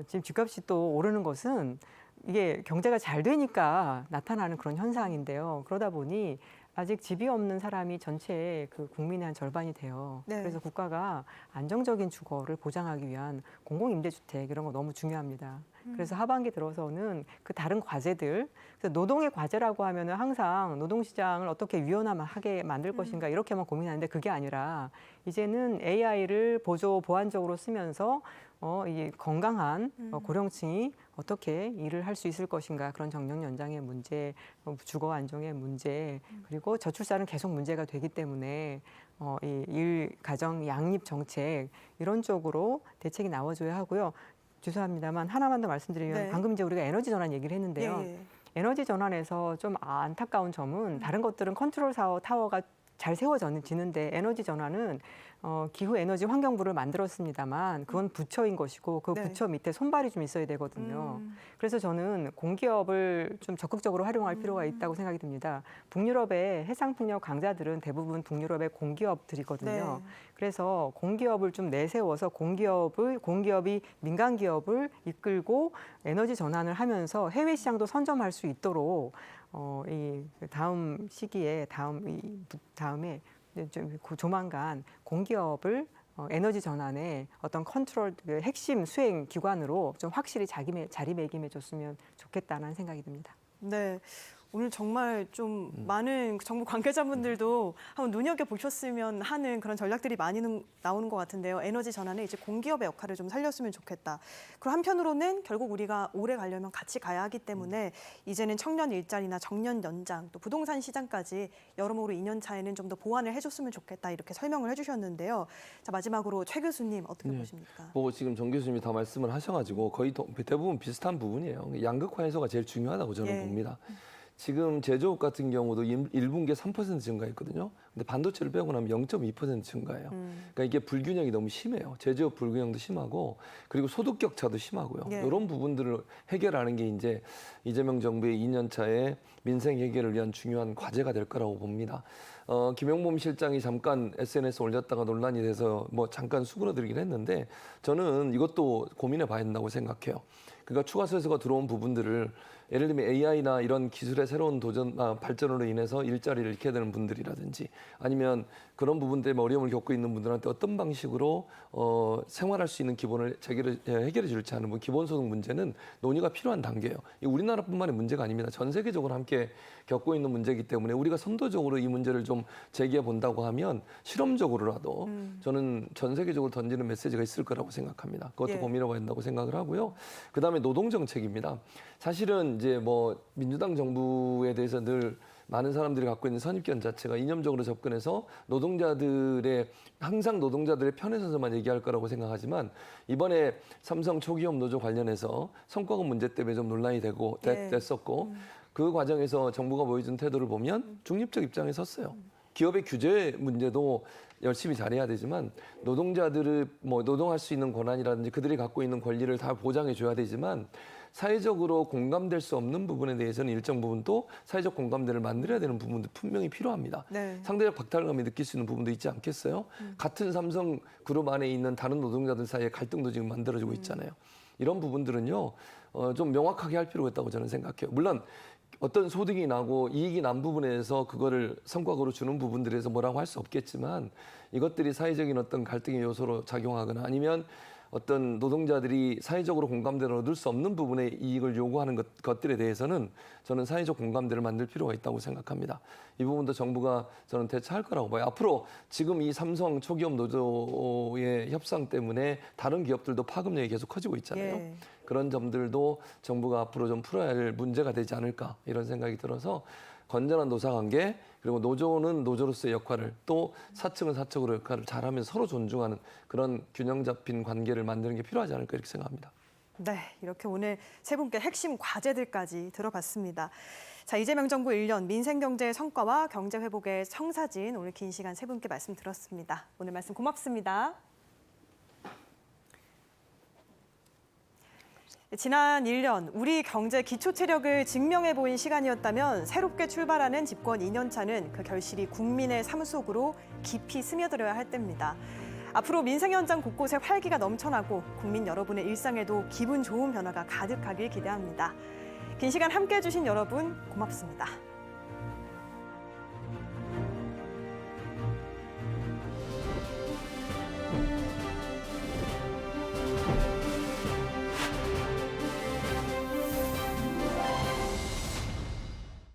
지금 집값이 또 오르는 것은 이게 경제가 잘 되니까 나타나는 그런 현상인데요. 그러다 보니 아직 집이 없는 사람이 전체 그 국민의 한 절반이 돼요. 네. 그래서 국가가 안정적인 주거를 보장하기 위한 공공임대주택 이런 거 너무 중요합니다. 그래서 하반기 들어서는 그 다른 과제들, 그래서 노동의 과제라고 하면은 항상 노동시장을 어떻게 유연하게 만들 것인가 이렇게만 고민하는데 그게 아니라 이제는 AI를 보완적으로 쓰면서 이 건강한 고령층이 어떻게 일을 할 수 있을 것인가 그런 정년 연장의 문제, 주거 안정의 문제 그리고 저출산은 계속 문제가 되기 때문에 이 일 가정 양립 정책 이런 쪽으로 대책이 나와줘야 하고요. 죄송합니다만 하나만 더 말씀드리면 네. 방금 이제 우리가 에너지 전환 얘기를 했는데요. 예. 에너지 전환에서 좀 안타까운 점은 다른 것들은 컨트롤 타워가 잘 세워지는데 에너지 전환은 기후 에너지 환경부를 만들었습니다만 그건 부처인 것이고 그 네. 부처 밑에 손발이 좀 있어야 되거든요. 그래서 저는 공기업을 좀 적극적으로 활용할 필요가 있다고 생각이 듭니다. 북유럽의 해상풍력 강자들은 대부분 북유럽의 공기업들이거든요. 네. 그래서 공기업을 좀 내세워서 공기업이 민간 기업을 이끌고 에너지 전환을 하면서 해외 시장도 선점할 수 있도록 이 다음 시기에 다음에 좀 조만간 공기업을 에너지 전환의 어떤 컨트롤 핵심 수행 기관으로 좀 확실히 자리매김해줬으면 좋겠다는 생각이 듭니다. 네. 오늘 정말 좀 많은 정부 관계자분들도 한번 눈여겨보셨으면 하는 그런 전략들이 많이 나오는 것 같은데요. 에너지 전환에 이제 공기업의 역할을 좀 살렸으면 좋겠다. 그리고 한편으로는 결국 우리가 오래 가려면 같이 가야 하기 때문에 이제는 청년 일자리나 정년 연장 또 부동산 시장까지 여러모로 2년 차에는 좀 더 보완을 해줬으면 좋겠다 이렇게 설명을 해주셨는데요. 자 마지막으로 최 교수님 어떻게 보십니까? 지금 정 교수님이 다 말씀을 하셔가지고 거의 대부분 비슷한 부분이에요. 양극화 해소가 제일 중요하다고 저는 봅니다. 지금 제조업 같은 경우도 1분기에 3% 증가했거든요. 근데 반도체를 빼고 나면 0.2% 증가해요. 그러니까 이게 불균형이 너무 심해요. 제조업 불균형도 심하고 그리고 소득 격차도 심하고요. 이런 부분들을 해결하는 게 이제 이재명 정부의 2년 차에 민생 해결을 위한 중요한 과제가 될 거라고 봅니다. 김용범 실장이 잠깐 SNS 올렸다가 논란이 돼서 뭐 잠깐 수그러들긴 했는데 저는 이것도 고민해 봐야 된다고 생각해요. 그러니까 추가세수가 들어온 부분들을 예를 들면 AI나 이런 기술의 새로운 발전으로 인해서 일자리를 잃게 되는 분들이라든지 아니면 그런 부분 때문에 어려움을 겪고 있는 분들한테 어떤 방식으로 생활할 수 있는 기본을 해결해 줄지 하는 기본소득 문제는 논의가 필요한 단계예요. 이 우리나라뿐만의 문제가 아닙니다. 전 세계적으로 함께 겪고 있는 문제이기 때문에 우리가 선도적으로 이 문제를 좀 제기해 본다고 하면 실험적으로라도 저는 전 세계적으로 던지는 메시지가 있을 거라고 생각합니다. 그것도 고민해 봐야 된다고 생각을 하고요. 그다음에 노동 정책입니다. 사실은 이제 민주당 정부에 대해서 늘 많은 사람들이 갖고 있는 선입견 자체가 이념적으로 접근해서 항상 노동자들의 편에 서서만 얘기할 거라고 생각하지만 이번에 삼성 초기업 노조 관련해서 성과급 문제 때문에 좀 논란이 됐었고 그 과정에서 정부가 보여준 태도를 보면 중립적 입장에 섰어요. 기업의 규제 문제도 열심히 잘해야 되지만 노동자들을 노동할 수 있는 권한이라든지 그들이 갖고 있는 권리를 다 보장해 줘야 되지만 사회적으로 공감될 수 없는 부분에 대해서는 일정 부분 또 사회적 공감대를 만들어야 되는 부분도 분명히 필요합니다. 네. 상대적 박탈감이 느낄 수 있는 부분도 있지 않겠어요? 같은 삼성 그룹 안에 있는 다른 노동자들 사이에 갈등도 지금 만들어지고 있잖아요. 이런 부분들은요, 좀 명확하게 할 필요가 있다고 저는 생각해요. 물론 어떤 소득이 나고 이익이 난 부분에서 그거를 성과급으로 주는 부분들에서 뭐라고 할 수 없겠지만 이것들이 사회적인 어떤 갈등의 요소로 작용하거나 아니면 어떤 노동자들이 사회적으로 공감대를 얻을 수 없는 부분의 이익을 요구하는 것들에 대해서는 저는 사회적 공감대를 만들 필요가 있다고 생각합니다. 이 부분도 정부가 저는 대처할 거라고 봐요. 앞으로 지금 이 삼성 초기업 노조의 협상 때문에 다른 기업들도 파급력이 계속 커지고 있잖아요. 예. 그런 점들도 정부가 앞으로 좀 풀어야 할 문제가 되지 않을까 이런 생각이 들어서 건전한 노사관계 그리고 노조는 노조로서의 역할을 또 사측은 사측으로 역할을 잘하면서 서로 존중하는 그런 균형 잡힌 관계를 만드는 게 필요하지 않을까 이렇게 생각합니다. 네, 이렇게 오늘 세 분께 핵심 과제들까지 들어봤습니다. 자, 이재명 정부 1년 민생 경제의 성과와 경제 회복의 청사진 오늘 긴 시간 세 분께 말씀 들었습니다. 오늘 말씀 고맙습니다. 지난 1년 우리 경제 기초 체력을 증명해 보인 시간이었다면 새롭게 출발하는 집권 2년차는 그 결실이 국민의 삶 속으로 깊이 스며들어야 할 때입니다. 앞으로 민생 현장 곳곳에 활기가 넘쳐나고 국민 여러분의 일상에도 기분 좋은 변화가 가득하길 기대합니다. 긴 시간 함께해 주신 여러분 고맙습니다.